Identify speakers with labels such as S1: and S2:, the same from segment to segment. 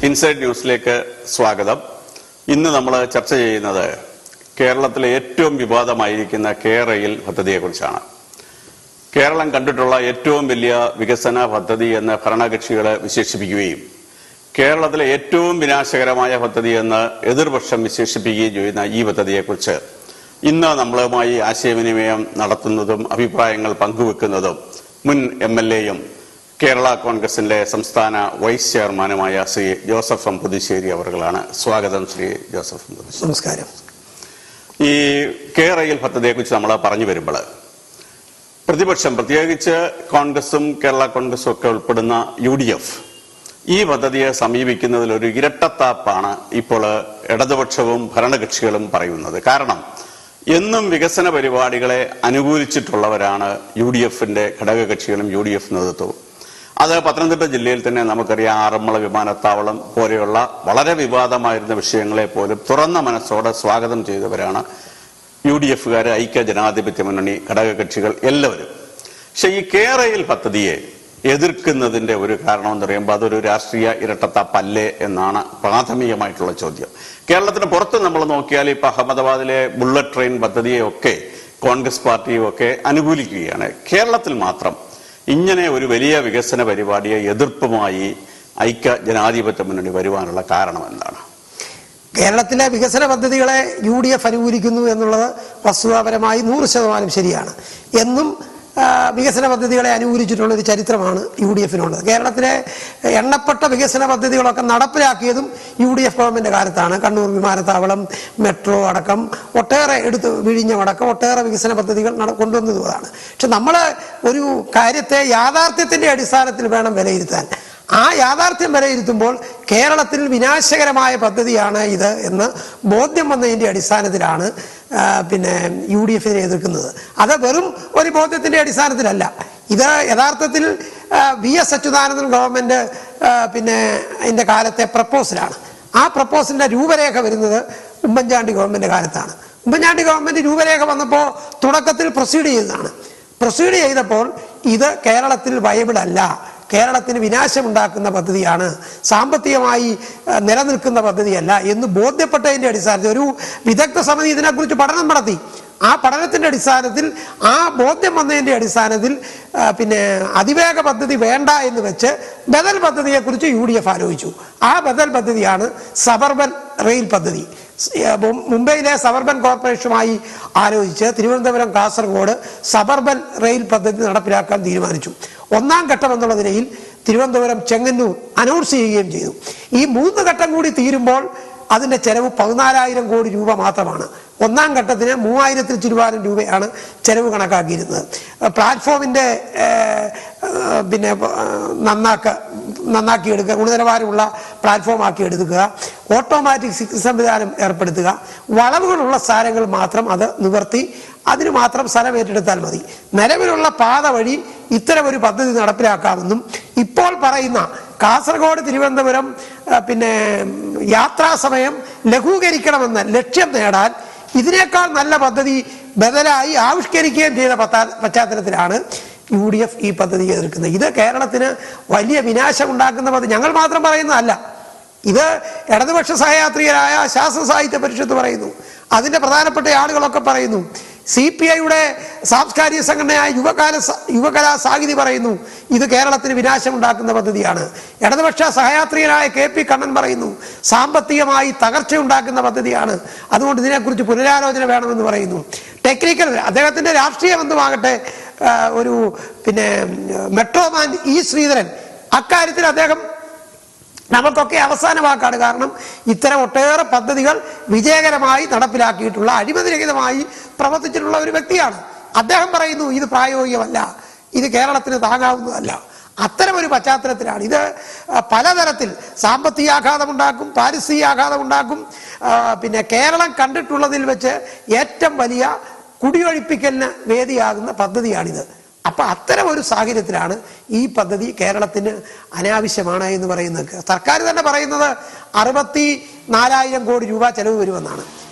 S1: Inside ന്യൂസിലേക്ക് സ്വാഗതം. ഇന്ന് നമ്മൾ ചർച്ച ചെയ്യുന്നത് കേരളത്തിലെ ഏറ്റവും വിവാദമായിരിക്കുന്ന കെ-റെയിൽ പദ്ധതിയെക്കുറിച്ചാണ്. കേരളം കണ്ടിട്ടുള്ള ഏറ്റവും വലിയ വികസന പദ്ധതി എന്ന് ഭരണകക്ഷികളെ വിശേഷിപ്പിക്കുകയും കേരളത്തിലെ ഏറ്റവും വിനാശകരമായ പദ്ധതി എന്ന് എതിർപക്ഷം വിശേഷിപ്പിക്കുകയും ചെയ്യുന്ന ഈ പദ്ധതിയെക്കുറിച്ച് ഇന്ന് നമ്മളുമായി ആശയവിനിമയം നടത്തുന്നതും അഭിപ്രായങ്ങൾ പങ്കുവെക്കുന്നതും മുൻ എം.എൽ.എയും കേരള കോൺഗ്രസിന്റെ സംസ്ഥാന വൈസ് ചെയർമാനുമായ ശ്രീ ജോസഫ് എം പുതുശ്ശേരി അവർകളാണ്. സ്വാഗതം ശ്രീ ജോസഫ് എം പുതുശ്ശേരി.
S2: നമസ്കാരം.
S1: ഈ കെ-റെയിൽ പദ്ധതിയെക്കുറിച്ച് നമ്മൾ പറഞ്ഞു വരുമ്പോൾ പ്രതിപക്ഷം, പ്രത്യേകിച്ച് കോൺഗ്രസും കേരള കോൺഗ്രസും ഒക്കെ ഉൾപ്പെടുന്ന UDF ഈ പദ്ധതിയെ സമീപിക്കുന്നതിൽ ഒരു ഇരട്ടത്താപ്പാണ് ഇപ്പോൾ ഇടതുപക്ഷവും ഭരണകക്ഷികളും പറയുന്നത്. കാരണം എന്നും വികസന പരിപാടികളെ അനുകൂലിച്ചിട്ടുള്ളവരാണ് UDFന്റെ ഘടകകക്ഷികളും UDF നേതൃത്വവും. അത് പത്തനംതിട്ട ജില്ലയിൽ തന്നെ നമുക്കറിയാം, ആറന്മുള വിമാനത്താവളം പോലെയുള്ള വളരെ വിവാദമായിരുന്ന വിഷയങ്ങളെ പോലും തുറന്ന മനസ്സോടെ സ്വാഗതം ചെയ്തവരാണ് UDFകാര്, ഐക്യ ജനാധിപത്യ മുന്നണി ഘടകകക്ഷികൾ എല്ലാവരും. പക്ഷെ ഈ കെ-റെയിൽ പദ്ധതിയെ എതിർക്കുന്നതിന്റെ ഒരു കാരണം എന്ന് പറയുമ്പോൾ അതൊരു രാഷ്ട്രീയ ഇരട്ടത്താപ്പല്ലേ എന്നാണ് പ്രാഥമികമായിട്ടുള്ള ചോദ്യം. കേരളത്തിന് പുറത്ത് നമ്മൾ നോക്കിയാൽ ഇപ്പൊ അഹമ്മദാബാദിലെ ബുള്ളറ്റ് ട്രെയിൻ പദ്ധതിയെയൊക്കെ കോൺഗ്രസ് പാർട്ടിയും ഒക്കെ അനുകൂലിക്കുകയാണ്. കേരളത്തിൽ മാത്രം ഇങ്ങനെ ഒരു വലിയ വികസന പരിപാടിയെ എതിർപ്പുമായി ഐക്യ ജനാധിപത്യ മുന്നണി വരുവാനുള്ള കാരണം എന്താണ്?
S2: കേരളത്തിലെ വികസന പദ്ധതികളെ UDF അനുകൂലിക്കുന്നു എന്നുള്ളത് വസ്തുതാപരമായി 100% ശരിയാണ്. എന്നും വികസന പദ്ധതികളെ അനുകൂലിച്ചിട്ടുള്ള ഒരു ചരിത്രമാണ് UDFനുള്ളത്. കേരളത്തിലെ എണ്ണപ്പെട്ട വികസന പദ്ധതികളൊക്കെ നടപ്പിലാക്കിയതും UDF ഗവൺമെന്റ് കാലത്താണ്. കണ്ണൂർ വിമാനത്താവളം, മെട്രോ അടക്കം ഒട്ടേറെ വിഴിഞ്ഞം അടക്കം ഒട്ടേറെ വികസന പദ്ധതികൾ കൊണ്ടുവന്നതാണ്. പക്ഷെ നമ്മൾ ഒരു കാര്യത്തെ യാഥാർത്ഥ്യത്തിന്റെ അടിസ്ഥാനത്തിൽ വേണം വിലയിരുത്താൻ. ആ യാഥാർത്ഥ്യം വിലയിരുത്തുമ്പോൾ കേരളത്തിൽ വിനാശകരമായ പദ്ധതിയാണ് ഇത് എന്ന് ബോധ്യം വന്നതിന്റെ അടിസ്ഥാനത്തിലാണ് UDFനെ എതിർക്കുന്നത്. അത് വെറും ഒരു ബോധ്യത്തിന്റെ അടിസ്ഥാനത്തിലല്ല. ഇത് യഥാർത്ഥത്തിൽ VS അച്യുതാനന്ദൻ ഗവൺമെന്റ് അതിന്റെ കാലത്തെ പ്രപ്പോസലാണ്. ആ പ്രപ്പോസലിന്റെ രൂപരേഖ വരുന്നത് ഉമ്മൻചാണ്ടി ഗവൺമെന്റ് കാലത്താണ്. ഉമ്മൻചാണ്ടി ഗവൺമെന്റ് രൂപരേഖ വന്നപ്പോൾ തുടക്കത്തിൽ പ്രൊസീഡ് ചെയ്തപ്പോൾ ഇത് കേരളത്തിൽ വയബിൾ അല്ല, കേരളത്തിന് വിനാശമുണ്ടാക്കുന്ന പദ്ധതിയാണ്, സാമ്പത്തികമായി നിലനിൽക്കുന്ന പദ്ധതിയല്ല എന്ന് ബോധ്യപ്പെട്ടതിന്റെ അടിസ്ഥാനത്തിൽ ഒരു വിദഗ്ധ സമിതി ഇതിനെക്കുറിച്ച് പഠനം നടത്തി. ആ പഠനത്തിന്റെ അടിസ്ഥാനത്തിൽ, ആ ബോധ്യം വന്നതിന്റെ അടിസ്ഥാനത്തിൽ അതിവേഗ പദ്ധതി വേണ്ട എന്ന് വെച്ച് ബദൽ പദ്ധതിയെക്കുറിച്ച് UDF ആലോചിച്ചു. ആ ബദൽ പദ്ധതിയാണ് സബർബൻ റെയിൽ പദ്ധതി. മുംബൈയിലെ സബർബൻ കോർപ്പറേഷനുമായി ആലോചിച്ച് തിരുവനന്തപുരം കാസർഗോഡ് സബർബൻ റെയിൽ പദ്ധതി നടപ്പിലാക്കാൻ തീരുമാനിച്ചു. ഒന്നാം ഘട്ടം എന്നുള്ള നിലയിൽ തിരുവനന്തപുരം ചെങ്ങന്നൂർ അനൗൺസ് ചെയ്യുകയും ചെയ്തു. ഈ 3 ഘട്ടം കൂടി തീരുമ്പോൾ അതിന്റെ ചെലവ് 14,000 കോടി രൂപ മാത്രമാണ്. ഒന്നാം ഘട്ടത്തിന് 3,000 ചിരുവാനം രൂപയാണ് ചെലവ് കണക്കാക്കിയിരുന്നത്. പ്ലാറ്റ്ഫോമിന്റെ നന്നാക്കിയെടുക്കുക, ഗുണനിലവാരമുള്ള പ്ലാറ്റ്ഫോം ആക്കി എടുക്കുക, ഓട്ടോമാറ്റിക് സംവിധാനം ഏർപ്പെടുത്തുക, വളവുകളുള്ള സ്ഥലങ്ങൾ മാത്രം അത് നിവർത്തി അതിന് മാത്രം സ്ഥലം ഏറ്റെടുത്താൽ മതി. നിലവിലുള്ള പാത വഴി ഇത്തരമൊരു പദ്ധതി നടപ്പിലാക്കാമെന്നും ഇപ്പോൾ പറയുന്ന കാസർഗോഡ് തിരുവനന്തപുരം യാത്രാസമയം ലഘൂകരിക്കണമെന്ന ലക്ഷ്യം നേടാൻ ഇതിനേക്കാൾ നല്ല പദ്ധതി ബദലായി ആവിഷ്കരിക്കുകയും ചെയ്ത പശ്ചാത്തലത്തിലാണ് UDF ഈ പദ്ധതി എതിർക്കുന്നത്. ഇത് കേരളത്തിന് വലിയ വിനാശം ഉണ്ടാക്കുന്ന പദ്ധതി ഞങ്ങൾ മാത്രം പറയുന്നതല്ല. ഇത് ഇടതുപക്ഷ സഹയാത്രികരായ ശാസ്ത്ര സാഹിത്യ പരിഷത്ത് പറയുന്നു, അതിന്റെ പ്രധാനപ്പെട്ട ആളുകളൊക്കെ പറയുന്നു. CPIയുടെ സാംസ്കാരിക സംഘടനയായ യുവകലാ സാഹിതി പറയുന്നു ഇത് കേരളത്തിന് വിനാശം ഉണ്ടാക്കുന്ന പദ്ധതിയാണ്. ഇടതുപക്ഷ സഹയാത്രികനായ KP കണ്ണൻ പറയുന്നു സാമ്പത്തികമായി തകർച്ച ഉണ്ടാക്കുന്ന പദ്ധതിയാണ്, അതുകൊണ്ട് ഇതിനെക്കുറിച്ച് പുനരാലോചന വേണമെന്ന് പറയുന്നു. ടെക്നിക്കൽ അദ്ദേഹത്തിന്റെ രാഷ്ട്രീയ ബന്ധമാകട്ടെ ഒരു മെട്രോമാൻ E ശ്രീധരൻ, അക്കാര്യത്തിൽ അദ്ദേഹം നമുക്കൊക്കെ അവസാന വാക്കാണ്. കാരണം ഇത്തരം ഒട്ടേറെ പദ്ധതികൾ വിജയകരമായി നടപ്പിലാക്കിയിട്ടുള്ള, അഴിമതിരഹിതമായി പ്രവർത്തിച്ചിട്ടുള്ള ഒരു വ്യക്തിയാണ്. അദ്ദേഹം പറയുന്നു ഇത് പ്രായോഗികമല്ല, ഇത് കേരളത്തിന് താങ്ങാവുന്നതല്ല. അത്തരമൊരു പശ്ചാത്തലത്തിലാണ് ഇത് പലതരത്തിൽ സാമ്പത്തിക ആഘാതമുണ്ടാക്കും, പാരിസ്ഥിതിക ആഘാതമുണ്ടാക്കും. കേരളം കണ്ടിട്ടുള്ളതിൽ വെച്ച് ഏറ്റവും വലിയ കുടിയൊഴിപ്പിക്കലിന് വേദിയാകുന്ന പദ്ധതിയാണിത്. അപ്പൊ അത്തരം ഒരു സാഹചര്യത്തിലാണ് ഈ പദ്ധതി കേരളത്തിന് അനാവശ്യമാണ് എന്ന് പറയുന്നത്. സർക്കാർ തന്നെ പറയുന്നത് 64,000 കോടി രൂപ ചെലവ് വരുമെന്നാണ്.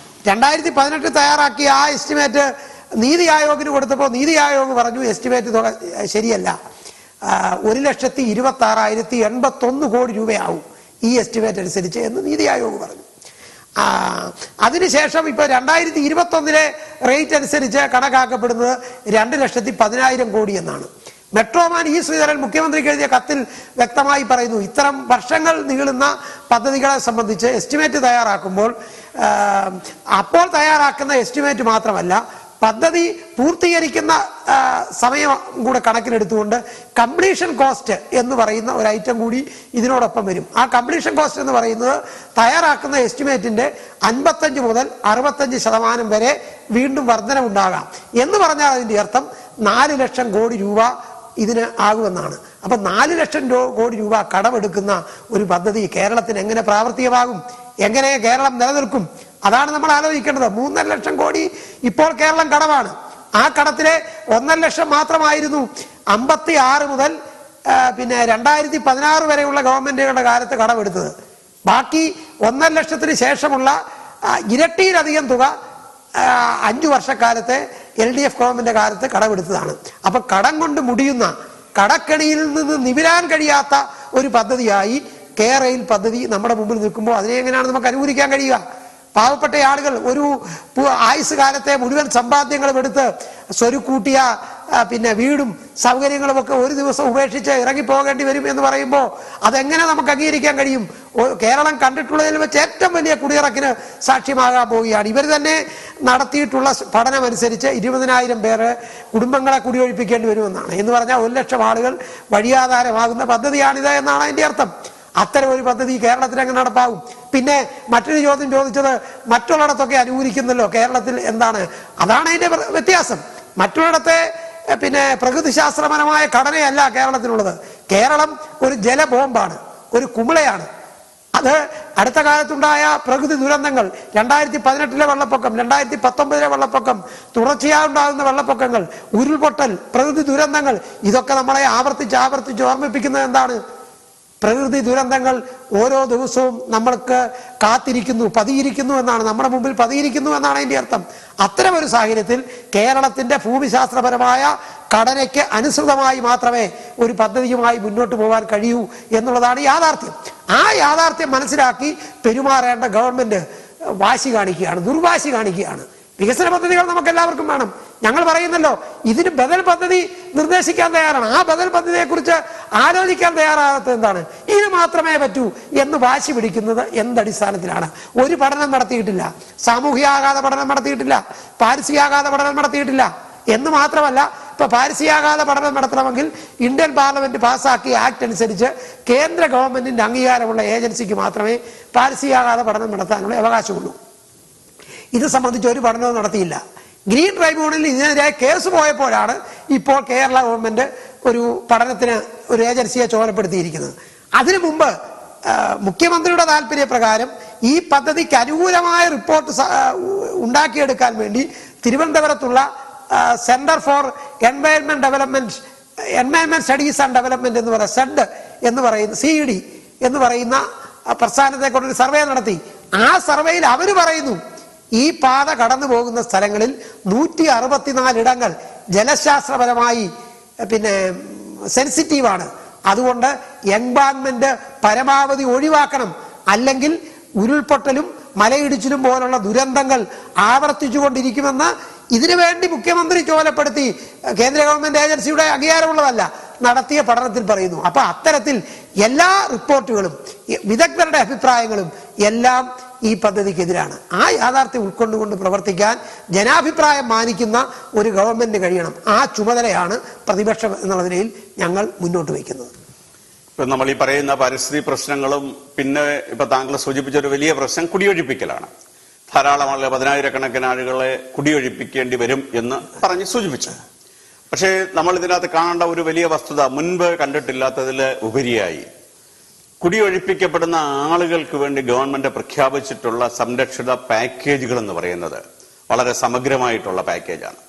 S2: 2018 തയ്യാറാക്കിയ ആ എസ്റ്റിമേറ്റ് നീതി ആയോഗിന് കൊടുത്തപ്പോൾ നീതി ആയോഗ് പറഞ്ഞു എസ്റ്റിമേറ്റ് തുക ശരിയല്ല, 1,26,081 കോടി രൂപയാവും ഈ എസ്റ്റിമേറ്റ് അനുസരിച്ച് എന്ന് നീതി ആയോഗ് പറഞ്ഞു. അതിനുശേഷം ഇപ്പോൾ 2021 റേറ്റ് അനുസരിച്ച് കണക്കാക്കപ്പെടുന്നത് 2,10,000 കോടി എന്നാണ്. മെട്രോമാൻ ഇ ശ്രീധരൻ മുഖ്യമന്ത്രിക്ക് എഴുതിയ കത്തിൽ വ്യക്തമായി പറയുന്നു, ഇത്തരം വർഷങ്ങൾ നീളുന്ന പദ്ധതികളെ സംബന്ധിച്ച് എസ്റ്റിമേറ്റ് തയ്യാറാക്കുമ്പോൾ അപ്പോൾ തയ്യാറാക്കുന്ന എസ്റ്റിമേറ്റ് മാത്രമല്ല, പദ്ധതി പൂർത്തീകരിക്കുന്ന സമയം കൂടെ കണക്കിലെടുത്തുകൊണ്ട് കംപ്ലീഷൻ കോസ്റ്റ് എന്ന് പറയുന്ന ഒരു ഐറ്റം കൂടി ഇതിനോടൊപ്പം വരും. ആ കംപ്ലീഷൻ കോസ്റ്റ് എന്ന് പറയുന്നത് തയ്യാറാക്കുന്ന എസ്റ്റിമേറ്റിന്റെ 55 മുതൽ 65% വരെ വീണ്ടും വർധനവുണ്ടാകാം എന്ന് പറഞ്ഞാൽ അതിന്റെ അർത്ഥം 4 ലക്ഷം കോടി രൂപ ഇതിന് ആകുമെന്നാണ്. അപ്പൊ 4 ലക്ഷം കോടി രൂപ കടമെടുക്കുന്ന ഒരു പദ്ധതി കേരളത്തിന് എങ്ങനെ പ്രാവർത്തികമാകും? എങ്ങനെ കേരളം നിലനിൽക്കും? അതാണ് നമ്മൾ ആലോചിക്കേണ്ടത്. 3.5 ലക്ഷം കോടി ഇപ്പോൾ കേരളം കടമാണ്. ആ കടത്തിലെ 1.5 ലക്ഷം മാത്രമായിരുന്നു 56 മുതൽ 2016 വരെയുള്ള ഗവൺമെന്റുകളുടെ കാലത്ത് കടമെടുത്തത്. ബാക്കി 1.5 ലക്ഷത്തിന് ശേഷമുള്ള ഇരട്ടിയിലധികം തുക 5 വർഷക്കാലത്തെ LDF ഗവൺമെന്റ് കാലത്ത് കടമെടുത്തതാണ്. അപ്പൊ കടം കൊണ്ട് മുടിയുന്ന, കടക്കെണിയിൽ നിന്ന് നിവിരാൻ കഴിയാത്ത ഒരു പദ്ധതിയായി കെയർ പദ്ധതി നമ്മുടെ മുമ്പിൽ നിൽക്കുമ്പോൾ അതിനെ എങ്ങനെയാണ് നമുക്ക് അനുകൂലിക്കാൻ കഴിയുക? പാവപ്പെട്ട ആളുകൾ ഒരു ആയുസ് കാലത്തെ മുഴുവൻ സമ്പാദ്യങ്ങളും എടുത്ത് സ്വരുക്കൂട്ടിയ വീടും സൗകര്യങ്ങളും ഒക്കെ ഒരു ദിവസം ഉപേക്ഷിച്ച് ഇറങ്ങിപ്പോകേണ്ടി വരും എന്ന് പറയുമ്പോൾ അതെങ്ങനെ നമുക്ക് അംഗീകരിക്കാൻ കഴിയും? കേരളം കണ്ടിട്ടുള്ളതിൽ വെച്ച് ഏറ്റവും വലിയ കുടിയിറക്കിന് സാക്ഷ്യമാകാൻ പോവുകയാണ്. ഇവർ തന്നെ നടത്തിയിട്ടുള്ള പഠനമനുസരിച്ച് 20,000 പേര് കുടുംബങ്ങളെ കുടിയൊഴിപ്പിക്കേണ്ടി വരുമെന്നാണ്. എന്ന് പറഞ്ഞാൽ 1 ലക്ഷം ആളുകൾ വഴിയാധാരമാകുന്ന പദ്ധതിയാണിത് എന്നാണ് അതിന്റെ അർത്ഥം. അത്തരം ഒരു പദ്ധതി കേരളത്തിൽ എങ്ങനെ നടപ്പാകും? പിന്നെ മറ്റൊരു ചോദ്യം ചോദിച്ചത്, മറ്റുള്ളിടത്തൊക്കെ അനുകൂലിക്കുന്നല്ലോ, കേരളത്തിൽ എന്താണ്? അതാണ് അതിന്റെ വ്യത്യാസം. മറ്റുള്ളിടത്തെ പ്രകൃതിശാസ്ത്രപരമായ ഘടനയല്ല കേരളത്തിലുള്ളത്. കേരളം ഒരു ജലബോംബാണ്, ഒരു കുമിളയാണ്. അത് അടുത്ത കാലത്തുണ്ടായ പ്രകൃതി ദുരന്തങ്ങൾ, 2018 വെള്ളപ്പൊക്കം, 2019 വെള്ളപ്പൊക്കം, തുടർച്ചയായി ഉണ്ടാകുന്ന വെള്ളപ്പൊക്കങ്ങൾ, ഉരുൾപൊട്ടൽ, പ്രകൃതി ദുരന്തങ്ങൾ, ഇതൊക്കെ നമ്മളെ ആവർത്തിച്ച് ഓർമ്മിപ്പിക്കുന്നത് എന്താണ്? പ്രകൃതി ദുരന്തങ്ങൾ ഓരോ ദിവസവും നമ്മൾക്ക് പതിയിരിക്കുന്നു എന്നാണ്, നമ്മുടെ മുമ്പിൽ പതിയിരിക്കുന്നു എന്നാണ് അതിന്റെ അർത്ഥം. അത്തരം ഒരു സാഹചര്യത്തിൽ കേരളത്തിന്റെ ഭൂമിശാസ്ത്രപരമായ ഘടനയ്ക്ക് അനുസൃതമായി മാത്രമേ ഒരു പദ്ധതിയുമായി മുന്നോട്ട് പോകാൻ കഴിയൂ എന്നുള്ളതാണ് യാഥാർത്ഥ്യം. ആ യാഥാർത്ഥ്യം മനസ്സിലാക്കി പെരുമാറേണ്ട ഗവൺമെന്റ് വാശി കാണിക്കുകയാണ്, ദുർവാശി കാണിക്കുകയാണ്. വികസന പദ്ധതികൾ നമുക്ക് എല്ലാവർക്കും വേണം. ഞങ്ങൾ പറയുന്നല്ലോ, ഇതിന് ബദൽ പദ്ധതി നിർദ്ദേശിക്കാൻ തയ്യാറാണ്. ആ ബദൽ പദ്ധതിയെ കുറിച്ച് ആലോചിക്കാൻ തയ്യാറാകാത്തത് എന്താണ്? ഇത് മാത്രമേ പറ്റൂ എന്ന് വാശി പിടിക്കുന്നത് എന്തടിസ്ഥാനത്തിലാണ്? ഒരു പഠനം നടത്തിയിട്ടില്ല, സാമൂഹികാഘാത പഠനം നടത്തിയിട്ടില്ല, പാരിസ്ഥിതികാഘാത പഠനം നടത്തിയിട്ടില്ല എന്ന് മാത്രമല്ല, ഇപ്പൊ പാരിസ്ഥിതികാഘാത പഠനം നടത്തണമെങ്കിൽ ഇന്ത്യൻ പാർലമെന്റ് പാസ്സാക്കിയ ആക്ട് അനുസരിച്ച് കേന്ദ്ര ഗവൺമെന്റിന്റെ അംഗീകാരമുള്ള ഏജൻസിക്ക് മാത്രമേ പാരിസ്ഥിതികാഘാത പഠനം നടത്താനുള്ള അവകാശമുള്ളൂ. ഇത് സംബന്ധിച്ച് ഒരു പഠനവും നടത്തിയില്ല. ഗ്രീൻ ട്രൈബ്യൂണലിൽ ഇതിനെതിരെ കേസ് പോയപ്പോഴാണ് ഇപ്പോൾ കേരള ഗവൺമെന്റ് ഒരു പഠനത്തിന് ഒരു ഏജൻസിയെ ചുമതലപ്പെടുത്തിയിരിക്കുന്നത്. അതിനു മുമ്പ് മുഖ്യമന്ത്രിയുടെ താല്പര്യപ്രകാരം ഈ പദ്ധതിക്ക് അനുകൂലമായ റിപ്പോർട്ട് ഉണ്ടാക്കിയെടുക്കാൻ വേണ്ടി തിരുവനന്തപുരത്തുള്ള centre for environment studies and development എന്ന് പറയുന്ന സെഡ് എന്ന് പറയുന്ന CED എന്ന് പറയുന്ന പ്രസ്ഥാനത്തെ കൊണ്ടൊരു സർവേ നടത്തി. ആ സർവേയിൽ അവർ പറയുന്നു, ഈ പാത കടന്നു പോകുന്ന സ്ഥലങ്ങളിൽ 164 ഇടങ്ങൾ ജലശാസ്ത്രപരമായി സെൻസിറ്റീവാണ്. അതുകൊണ്ട് എംബാങ്ക്മെന്റ് പരമാവധി ഒഴിവാക്കണം, അല്ലെങ്കിൽ ഉരുൾപൊട്ടലും മലയിടിച്ചിലും പോലുള്ള ദുരന്തങ്ങൾ ആവർത്തിച്ചുകൊണ്ടിരിക്കുമെന്ന് ഇതിനുവേണ്ടി മുഖ്യമന്ത്രി ചുമതലപ്പെടുത്തി കേന്ദ്ര ഗവൺമെന്റ് ഏജൻസിയുടെ അംഗീകാരമുള്ളതല്ല നടത്തിയ പഠനത്തിൽ പറയുന്നു. അപ്പൊ അത്തരത്തിൽ എല്ലാ റിപ്പോർട്ടുകളും വിദഗ്ധരുടെ അഭിപ്രായങ്ങളും എല്ലാം ഈ പദ്ധതിക്കെതിരാണ്. ആ യാഥാർത്ഥ്യം ഉൾക്കൊണ്ടുകൊണ്ട് പ്രവർത്തിക്കാൻ ജനാഭിപ്രായം മാനിക്കുന്ന ഒരു ഗവൺമെന്റ് കഴിയണം. ആ ചുമതലയാണ് പ്രതിപക്ഷം എന്നുള്ള നിലയിൽ ഞങ്ങൾ മുന്നോട്ട് വയ്ക്കുന്നത്.
S1: ഇപ്പൊ നമ്മൾ ഈ പറയുന്ന പരിസ്ഥിതി പ്രശ്നങ്ങളും പിന്നെ ഇപ്പൊ താങ്കൾ സൂചിപ്പിച്ച ഒരു വലിയ പ്രശ്നം കുടിയൊഴിപ്പിക്കലാണ്. ധാരാളം ആളുകൾ 10,000-കണക്കിന് ആളുകളെ കുടിയൊഴിപ്പിക്കേണ്ടി വരും എന്ന് പറഞ്ഞ് സൂചിപ്പിച്ചു. പക്ഷേ നമ്മൾ ഇതിനകത്ത് കാണേണ്ട ഒരു വലിയ വസ്തുത, മുൻപ് കണ്ടിട്ടില്ലാത്തതിൽ ഉപരിയായി കുടിയൊഴിപ്പിക്കപ്പെടുന്ന ആളുകൾക്ക് വേണ്ടി ഗവൺമെന്റ് പ്രഖ്യാപിച്ചിട്ടുള്ള സംരക്ഷിത പാക്കേജുകൾ എന്ന് പറയുന്നത് വളരെ സമഗ്രമായിട്ടുള്ള പാക്കേജാണ്.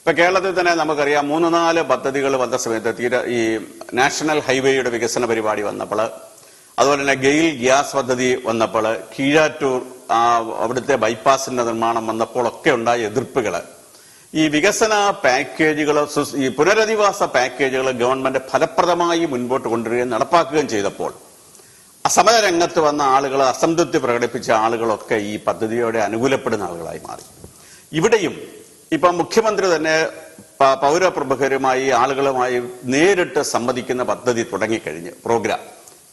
S1: ഇപ്പൊ കേരളത്തിൽ തന്നെ നമുക്കറിയാം 3-4 പദ്ധതികൾ വന്ന സമയത്ത് ഈ നാഷണൽ ഹൈവേയുടെ വികസന പരിപാടി വന്നപ്പോൾ, അതുപോലെ തന്നെ ഗെയിൽ ഗ്യാസ് പദ്ധതി വന്നപ്പോൾ, കീഴാറ്റൂർ അവിടുത്തെ ബൈപ്പാസിന്റെ നിർമ്മാണം വന്നപ്പോൾ ഒക്കെ ഉണ്ടായ എതിർപ്പുകൾ, ഈ വികസന പാക്കേജുകൾ, ഈ പുനരധിവാസ പാക്കേജുകൾ ഗവൺമെന്റ് ഫലപ്രദമായി മുൻപോട്ട് കൊണ്ടുവരികയും നടപ്പാക്കുകയും ചെയ്തപ്പോൾ സമരരംഗത്ത് വന്ന ആളുകൾ, അസംതൃപ്തി പ്രകടിപ്പിച്ച ആളുകളൊക്കെ ഈ പദ്ധതിയോടെ അനുകൂലപ്പെടുന്ന ആളുകളായി മാറി. ഇവിടെയും ഇപ്പൊ മുഖ്യമന്ത്രി തന്നെ പൗരപ്രമുഖരുമായി, ആളുകളുമായി നേരിട്ട് സംവദിക്കുന്ന പദ്ധതി തുടങ്ങിക്കഴിഞ്ഞ് പ്രോഗ്രാം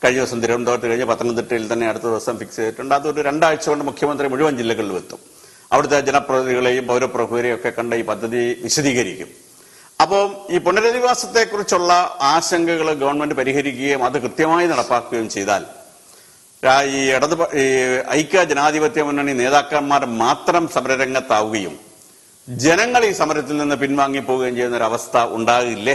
S1: കഴിഞ്ഞ ദിവസം തിരുവനന്തപുരത്ത് കഴിഞ്ഞ് പത്തനംതിട്ടയിൽ തന്നെ അടുത്ത ദിവസം ഫിക്സ് ചെയ്തിട്ടുണ്ട്. അതൊരു 2 ആഴ്ച കൊണ്ട് മുഖ്യമന്ത്രി മുഴുവൻ ജില്ലകളിലും എത്തും. അവിടുത്തെ ജനപ്രതിനിധികളെയും പൗരപ്രമുഖരെയും ഒക്കെ കണ്ട് ഈ പദ്ധതി വിശദീകരിക്കും. അപ്പോൾ ഈ പുനരധിവാസത്തെക്കുറിച്ചുള്ള ആശങ്കകൾ ഗവൺമെന്റ് പരിഹരിക്കുകയും അത് കൃത്യമായി നടപ്പാക്കുകയും ചെയ്താൽ ഈ ഐക്യ ജനാധിപത്യ മുന്നണി നേതാക്കന്മാർ മാത്രം സമരരംഗത്താവുകയും ജനങ്ങൾ ഈ സമരത്തിൽ നിന്ന് പിൻവാങ്ങിപ്പോവുകയും ചെയ്യുന്ന ഒരു അവസ്ഥ ഉണ്ടാകില്ലേ?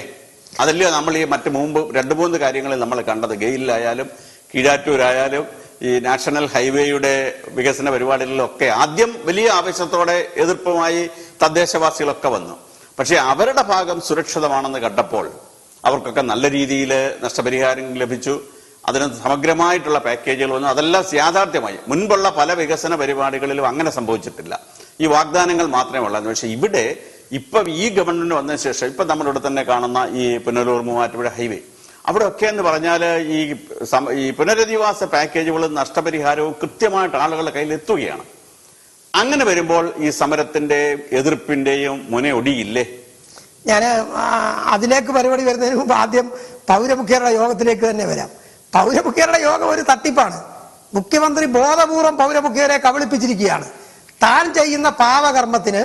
S1: അതല്ലയോ നമ്മൾ ഈ മുമ്പ് 2-3 കാര്യങ്ങളിൽ നമ്മൾ കണ്ടത്. ഗെയിലായാലും കീഴാറ്റൂരായാലും ഈ നാഷണൽ ഹൈവേയുടെ വികസന പരിപാടികളിലൊക്കെ ആദ്യം വലിയ ആവേശത്തോടെ എതിർപ്പുമായി തദ്ദേശവാസികളൊക്കെ വന്നു. പക്ഷെ അവരുടെ ഭാഗം സുരക്ഷിതമാണെന്ന് കണ്ടപ്പോൾ അവർക്കൊക്കെ നല്ല രീതിയിൽ നഷ്ടപരിഹാരം ലഭിച്ചു. അതിന് സമഗ്രമായിട്ടുള്ള പാക്കേജുകൾ വന്നു. അതെല്ലാം യാഥാർത്ഥ്യമായി. മുൻപുള്ള പല വികസന പരിപാടികളിലും അങ്ങനെ സംഭവിച്ചിട്ടില്ല. ഈ വാഗ്ദാനങ്ങൾ മാത്രമേ ഉള്ളൂ. പക്ഷെ ഇവിടെ ഇപ്പൊ ഈ ഗവൺമെന്റ് വന്നതിന് ശേഷം ഇപ്പൊ നമ്മളിവിടെ തന്നെ കാണുന്ന ഈ പുനലൂർ മൂവാറ്റുപുഴ ഹൈവേ അവിടെയൊക്കെ എന്ന് പറഞ്ഞാൽ ഈ പുനരധിവാസ പാക്കേജുകളും നഷ്ടപരിഹാരവും കൃത്യമായിട്ട് ആളുകളുടെ കയ്യിൽ എത്തുകയാണ്. അങ്ങനെ വരുമ്പോൾ ഈ സമരത്തിന്റെ എതിർപ്പിന്റെയും മുനയൊടിയില്ലേ?
S2: ഞാൻ അതിലേക്ക് പരിപാടി വരുന്നതിന് മുമ്പ് ആദ്യം പൗരമുഖ്യരുടെ യോഗത്തിലേക്ക് തന്നെ വരാം. പൗരമുഖ്യരുടെ യോഗം ഒരു തട്ടിപ്പാണ്. മുഖ്യമന്ത്രി ബോധപൂർവം പൗരമുഖ്യരെ കബളിപ്പിച്ചിരിക്കുകയാണ്. താൻ ചെയ്യുന്ന പാവകർമ്മത്തിന്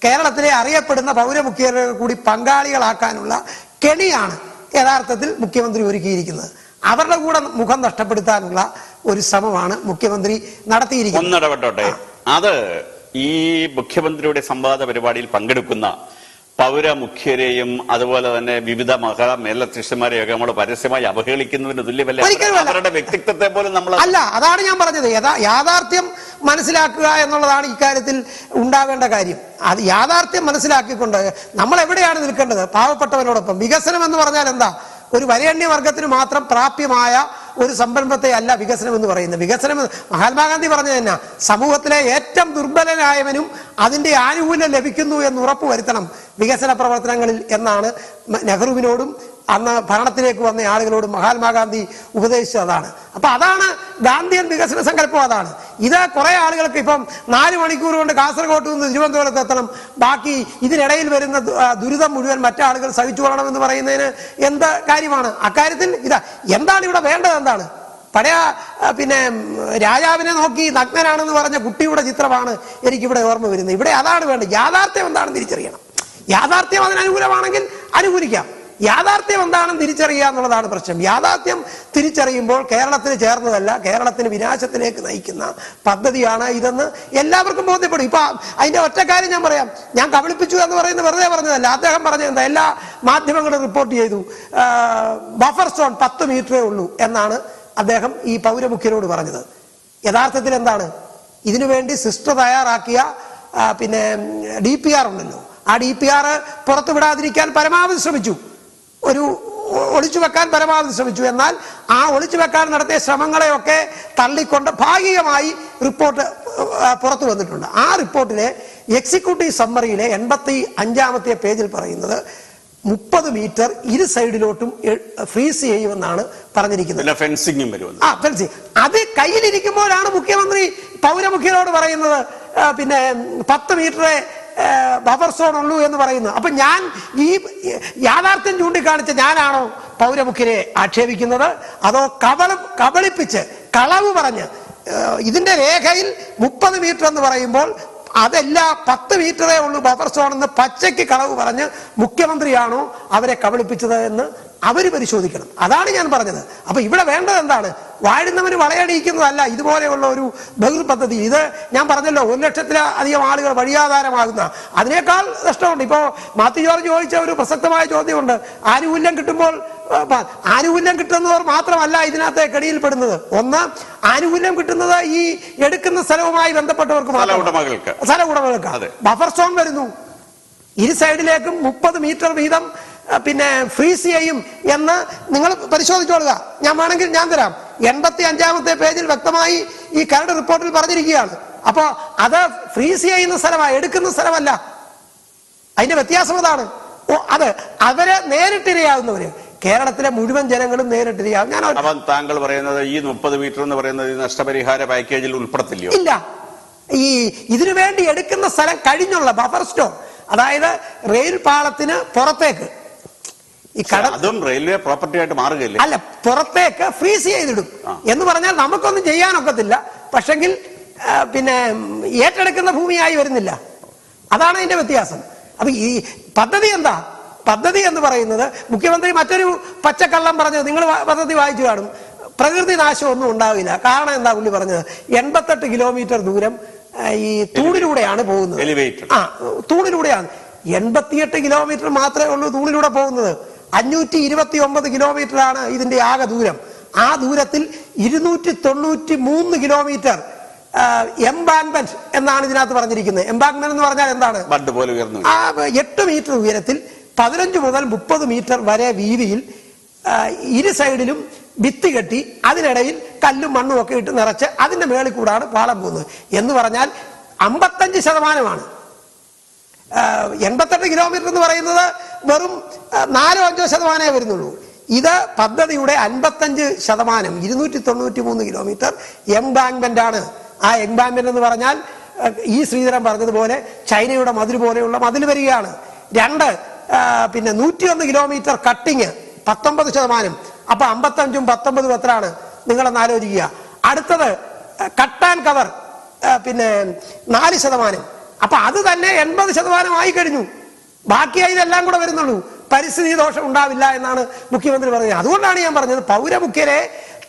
S2: കേരളത്തിലെ അറിയപ്പെടുന്ന പൗരമുഖ്യരെ കൂടി പങ്കാളികളാക്കാനുള്ള കെണിയാണ് യഥാർത്ഥത്തിൽ മുഖ്യമന്ത്രി ഒരുക്കിയിരിക്കുന്നത്. അവരുടെ കൂടെ മുഖം നഷ്ടപ്പെടുത്താനുള്ള ഒരു ശ്രമമാണ് മുഖ്യമന്ത്രി നടത്തിയിരിക്കുന്നത്.
S1: ഒന്നിടപെട്ടോട്ടെ, അത് ഈ മുഖ്യമന്ത്രിയുടെ സംവാദ പരിപാടിയിൽ പങ്കെടുക്കുന്ന പൗരമുഖ്യരെയും അതുപോലെ തന്നെ വിവിധ മേലധ്യക്ഷന്മാരെയൊക്കെ നമ്മൾ പരസ്യമായി അവഹേളിക്കുന്നതിന് തുല്യമല്ല. അവരുടെ വ്യക്തിത്വത്തെ പോലും നമ്മൾ
S2: അല്ല, അതാണ് ഞാൻ പറഞ്ഞത്. യാഥാർത്ഥ്യം മനസ്സിലാക്കുക എന്നുള്ളതാണ് ഇക്കാര്യത്തിൽ ഉണ്ടാവേണ്ട കാര്യം. അത് യാഥാർത്ഥ്യം മനസ്സിലാക്കിക്കൊണ്ട് നമ്മൾ എവിടെയാണ് നിൽക്കേണ്ടത്? പാവപ്പെട്ടവരോടൊപ്പം. വികസനം എന്ന് പറഞ്ഞാൽ എന്താ? ഒരു വരേണ്യവർഗത്തിന് മാത്രം പ്രാപ്യമായ ഒരു സംരംഭത്തെ അല്ല വികസനം എന്ന് പറയുന്നത്. വികസനം മഹാത്മാഗാന്ധി പറഞ്ഞത് തന്നെ സമൂഹത്തിലെ ഏറ്റവും ദുർബലനായവനും അതിന്റെ ആനുകൂല്യം ലഭിക്കുന്നു എന്ന് ഉറപ്പുവരുത്തണം വികസന പ്രവർത്തനങ്ങളിൽ എന്നാണ് നെഹ്റുവിനോടും അന്ന് ഭരണത്തിലേക്ക് വന്ന ആളുകളോടും മഹാത്മാഗാന്ധി ഉപദേശിച്ചതാണ്. അപ്പൊ അതാണ് ഗാന്ധിയൻ വികസന സങ്കല്പം. അതാണ് ഇത്. കുറെ ആളുകൾക്ക് ഇപ്പം 4 മണിക്കൂർ കൊണ്ട് കാസർഗോഡ് നിന്ന് തിരുവനന്തപുരത്ത് എത്തണം, ബാക്കി ഇതിനിടയിൽ വരുന്ന ദുരിതം മുഴുവൻ മറ്റാളുകൾ സഹിച്ചുകൊള്ളണം എന്ന് പറയുന്നതിന് എന്ത് കാര്യമാണ്? അക്കാര്യത്തിൽ എന്താണ് ഇവിടെ വേണ്ടത്? എന്താണ് പഴയ രാജാവിനെ നോക്കി നഗ്നനാണെന്ന് പറഞ്ഞ കുട്ടിയുടെ ചിത്രമാണ് എനിക്കിവിടെ ഓർമ്മ വരുന്നത്. ഇവിടെ അതാണ് വേണ്ടത്. യാഥാർത്ഥ്യം എന്താണെന്ന് തിരിച്ചറിയണം. യാഥാർത്ഥ്യം അതിനനുകൂലമാണെങ്കിൽ അനുകൂലിക്കാം. യാഥാർത്ഥ്യം എന്താണെന്ന് തിരിച്ചറിയുക എന്നുള്ളതാണ് പ്രശ്നം. യാഥാർത്ഥ്യം തിരിച്ചറിയുമ്പോൾ കേരളത്തിന് ചേർന്നതല്ല, കേരളത്തിന് വിനാശത്തിലേക്ക് നയിക്കുന്ന പദ്ധതിയാണ് ഇതെന്ന് എല്ലാവർക്കും ബോധ്യപ്പെടും. ഇപ്പൊ അതിന്റെ ഒറ്റ കാര്യം ഞാൻ പറയാം. ഞാൻ കബളിപ്പിച്ചു എന്ന് പറയുന്നത് വെറുതെ പറഞ്ഞതല്ല. അദ്ദേഹം പറഞ്ഞത് എല്ലാ മാധ്യമങ്ങളും റിപ്പോർട്ട് ചെയ്തു. ബഫർ സോൺ 10 മീറ്ററേ ഉള്ളൂ എന്നാണ് അദ്ദേഹം ഈ പൗരമുഖ്യരോട് പറഞ്ഞത്. യഥാർത്ഥത്തിൽ എന്താണ്? ഇതിനുവേണ്ടി സിസ്റ്റർ തയ്യാറാക്കിയ DPR ഉണ്ടല്ലോ, ആ DPR പുറത്തുവിടാതിരിക്കാൻ പരമാവധി ശ്രമിച്ചു. ഒളിച്ചു വെക്കാൻ പരമാവധി ശ്രമിച്ചു. എന്നാൽ ആ ഒളിച്ചു വെക്കാൻ നടത്തിയ ശ്രമങ്ങളെയൊക്കെ തള്ളിക്കൊണ്ട് ഭാഗികമായി റിപ്പോർട്ട് പുറത്തു വന്നിട്ടുണ്ട്. ആ റിപ്പോർട്ടിലെ എക്സിക്യൂട്ടീവ് സമ്മറിയിലെ 85-ാമത്തെ പേജിൽ പറയുന്നത് 30 മീറ്റർ ഇരു സൈഡിലോട്ടും ഫ്രീസ് ചെയ്യുമെന്നാണ് പറഞ്ഞിരിക്കുന്നത്. ഫെൻസിങ്. അത് കയ്യിലിരിക്കുമ്പോഴാണ് മുഖ്യമന്ത്രി പൗരമുഖ്യരോട് പറയുന്നത് 10 മീറ്ററെ ബഫർ സോൺ ഉള്ളൂ എന്ന് പറയുന്നു. അപ്പൊ ഞാൻ ഈ യാഥാർത്ഥ്യം ചൂണ്ടിക്കാണിച്ച ഞാനാണോ പൗരമുഖ്യരെ ആക്ഷേപിക്കുന്നത്? അതോ കബളിപ്പിച്ച് കളവ് പറഞ്ഞ് ഇതിന്റെ രേഖയിൽ 30 മീറ്റർ എന്ന് പറയുമ്പോൾ അതല്ല 10 മീറ്ററേ ഉള്ളൂ ബഫർ സോൺ എന്ന് പച്ചയ്ക്ക് കളവ് പറഞ്ഞ് മുഖ്യമന്ത്രിയാണോ അവരെ കബളിപ്പിച്ചത് എന്ന് അവര് പരിശോധിക്കണം. അതാണ് ഞാൻ പറഞ്ഞത്. അപ്പൊ ഇവിടെ വേണ്ടത് എന്താണ്? വാഴുന്നവന് വളയടിക്കുന്നതല്ല ഇതുപോലെയുള്ള ഒരു ബഹിർ പദ്ധതി. ഇത് ഞാൻ പറഞ്ഞല്ലോ, 1 ലക്ഷത്തിലധികം ആളുകൾ വഴിയാധാരമാകുന്ന, അതിനേക്കാൾ നഷ്ടമുണ്ട്. ഇപ്പോ മാത്യു ജോർജ് ചോദിച്ച ഒരു പ്രസക്തമായ ചോദ്യമുണ്ട്. ആനുകൂല്യം കിട്ടുമ്പോൾ ആനുകൂല്യം കിട്ടുന്നവർ മാത്രമല്ല ഇതിനകത്ത് കെണിയിൽപ്പെടുന്നത്. ഒന്ന്, ആനുകൂല്യം കിട്ടുന്നത് ഈ എടുക്കുന്ന സ്ഥലവുമായി ബന്ധപ്പെട്ടവർക്ക് മാത്രം, സ്ഥല ഉടമകൾക്ക്. ബഫർ സോൺ വരുന്നു, ഇരു സൈഡിലേക്കും 30 മീറ്റർ വീതം ഫ്രീസ് ചെയ്യും എന്ന് നിങ്ങൾ പരിശോധിച്ചോളുക. ഞാൻ വേണമെങ്കിൽ ഞാൻ തരാം. 85-ാമത്തെ പേജിൽ വ്യക്തമായി ഈ കരട് റിപ്പോർട്ടിൽ പറഞ്ഞിരിക്കുകയാണ്. അപ്പൊ അത് ഫ്രീസ് ചെയ്യുന്ന സ്ഥലമാണ്, എടുക്കുന്ന സ്ഥലമല്ല. അതിന്റെ വ്യത്യാസം അതാണ്. അത് അവരെ നേരിട്ടിരയാകുന്നവര് കേരളത്തിലെ മുഴുവൻ ജനങ്ങളും നേരിട്ടിരിക്കാം.
S1: അപ്പം താങ്കൾ പറയുന്നത് ഈ 30 മീറ്റർ എന്ന് പറയുന്നത് നഷ്ടപരിഹാര പാക്കേജിൽ ഉൾപ്പെടുത്തില്ലയോ?
S2: ഇല്ല. ഇതിനു വേണ്ടി എടുക്കുന്ന സ്ഥലം കഴിഞ്ഞുള്ള ബഫർ സ്റ്റോൺ, അതായത് റെയിൽ പാളത്തിന് പുറത്തേക്ക്
S1: അതും റെയിൽവേ പ്രോപ്പർട്ടി ആയിട്ട് മാറുകയല്ലേ?
S2: അല്ല, പുറത്തേക്ക് ഫ്രീസ് ചെയ്തിടും എന്ന് പറഞ്ഞാൽ നമുക്കൊന്നും ചെയ്യാനൊക്കത്തില്ല. പക്ഷെങ്കിൽ പിന്നെ ഏറ്റെടുക്കുന്ന ഭൂമിയായി വരുന്നില്ല. അതാണ് അതിന്റെ വ്യത്യാസം. അപ്പൊ ഈ പദ്ധതി എന്താ? പദ്ധതി എന്ന് പറയുന്നത് മുഖ്യമന്ത്രി മറ്റൊരു പച്ചക്കള്ളം പറഞ്ഞത് നിങ്ങൾ പദ്ധതി വായിച്ചു കാണും. പ്രകൃതി നാശം ഒന്നും ഉണ്ടാവില്ല. കാരണം എന്താ പുള്ളി പറഞ്ഞത്? 88 കിലോമീറ്റർ ദൂരം ഈ തൂണിലൂടെയാണ് പോകുന്നത്. തൂണിലൂടെയാണ്. 88 കിലോമീറ്റർ മാത്രമേ ഉള്ളൂ തൂണിലൂടെ പോകുന്നത്. 529 കിലോമീറ്റർ ആണ് ഇതിന്റെ ആകെ ദൂരം. ആ ദൂരത്തിൽ 293 കിലോമീറ്റർ എംബാങ്ക്മെന്റ് എന്നാണ് ഇതിനകത്ത് പറഞ്ഞിരിക്കുന്നത്. എംബാങ്ക്മെന്റ് എന്ന് പറഞ്ഞാൽ എന്താണ്? 8 മീറ്റർ ഉയരത്തിൽ 15 മുതൽ 30 മീറ്റർ വരെ വീതിയിൽ ഇരു സൈഡിലും ഭിത്തി കെട്ടി അതിനിടയിൽ കല്ലും മണ്ണും ഒക്കെ ഇട്ട് നിറച്ച് അതിന്റെ മേളിൽ കൂടാണ് പാളം പോകുന്നത്. എന്ന് പറഞ്ഞാൽ 55%. 88 കിലോമീറ്റർ എന്ന് പറയുന്നത് വെറും 4-5% വരുന്നുള്ളൂ. ഇത് പദ്ധതിയുടെ 55%, 293 കിലോമീറ്റർ എംബാങ്ക്മെന്റ് ആണ്. ആ എംബാങ്ക്മെന്റ് എന്ന് പറഞ്ഞാൽ ഈ ശ്രീധരൻ പറഞ്ഞതുപോലെ ചൈനയുടെ മതിൽ പോലെയുള്ള മതിൽ വരികയാണ്. 2 പിന്നെ 101 കിലോമീറ്റർ കട്ടിങ് 19%. അപ്പൊ 55ഉം 19ഉം എത്രയാണ്? നിങ്ങളൊന്ന് ആലോചിക്കുക. അടുത്തത് കട്ട് ആൻഡ് കവർ പിന്നെ 4%. അപ്പൊ അത് തന്നെ 80% ആയി കഴിഞ്ഞു. ബാക്കിയായി ഇതെല്ലാം കൂടെ വരുന്നുള്ളൂ. പരിസ്ഥിതി ദോഷം ഉണ്ടാവില്ല എന്നാണ് മുഖ്യമന്ത്രി പറഞ്ഞത്. അതുകൊണ്ടാണ് ഞാൻ പറഞ്ഞത്, പൗരമുഖ്യരെ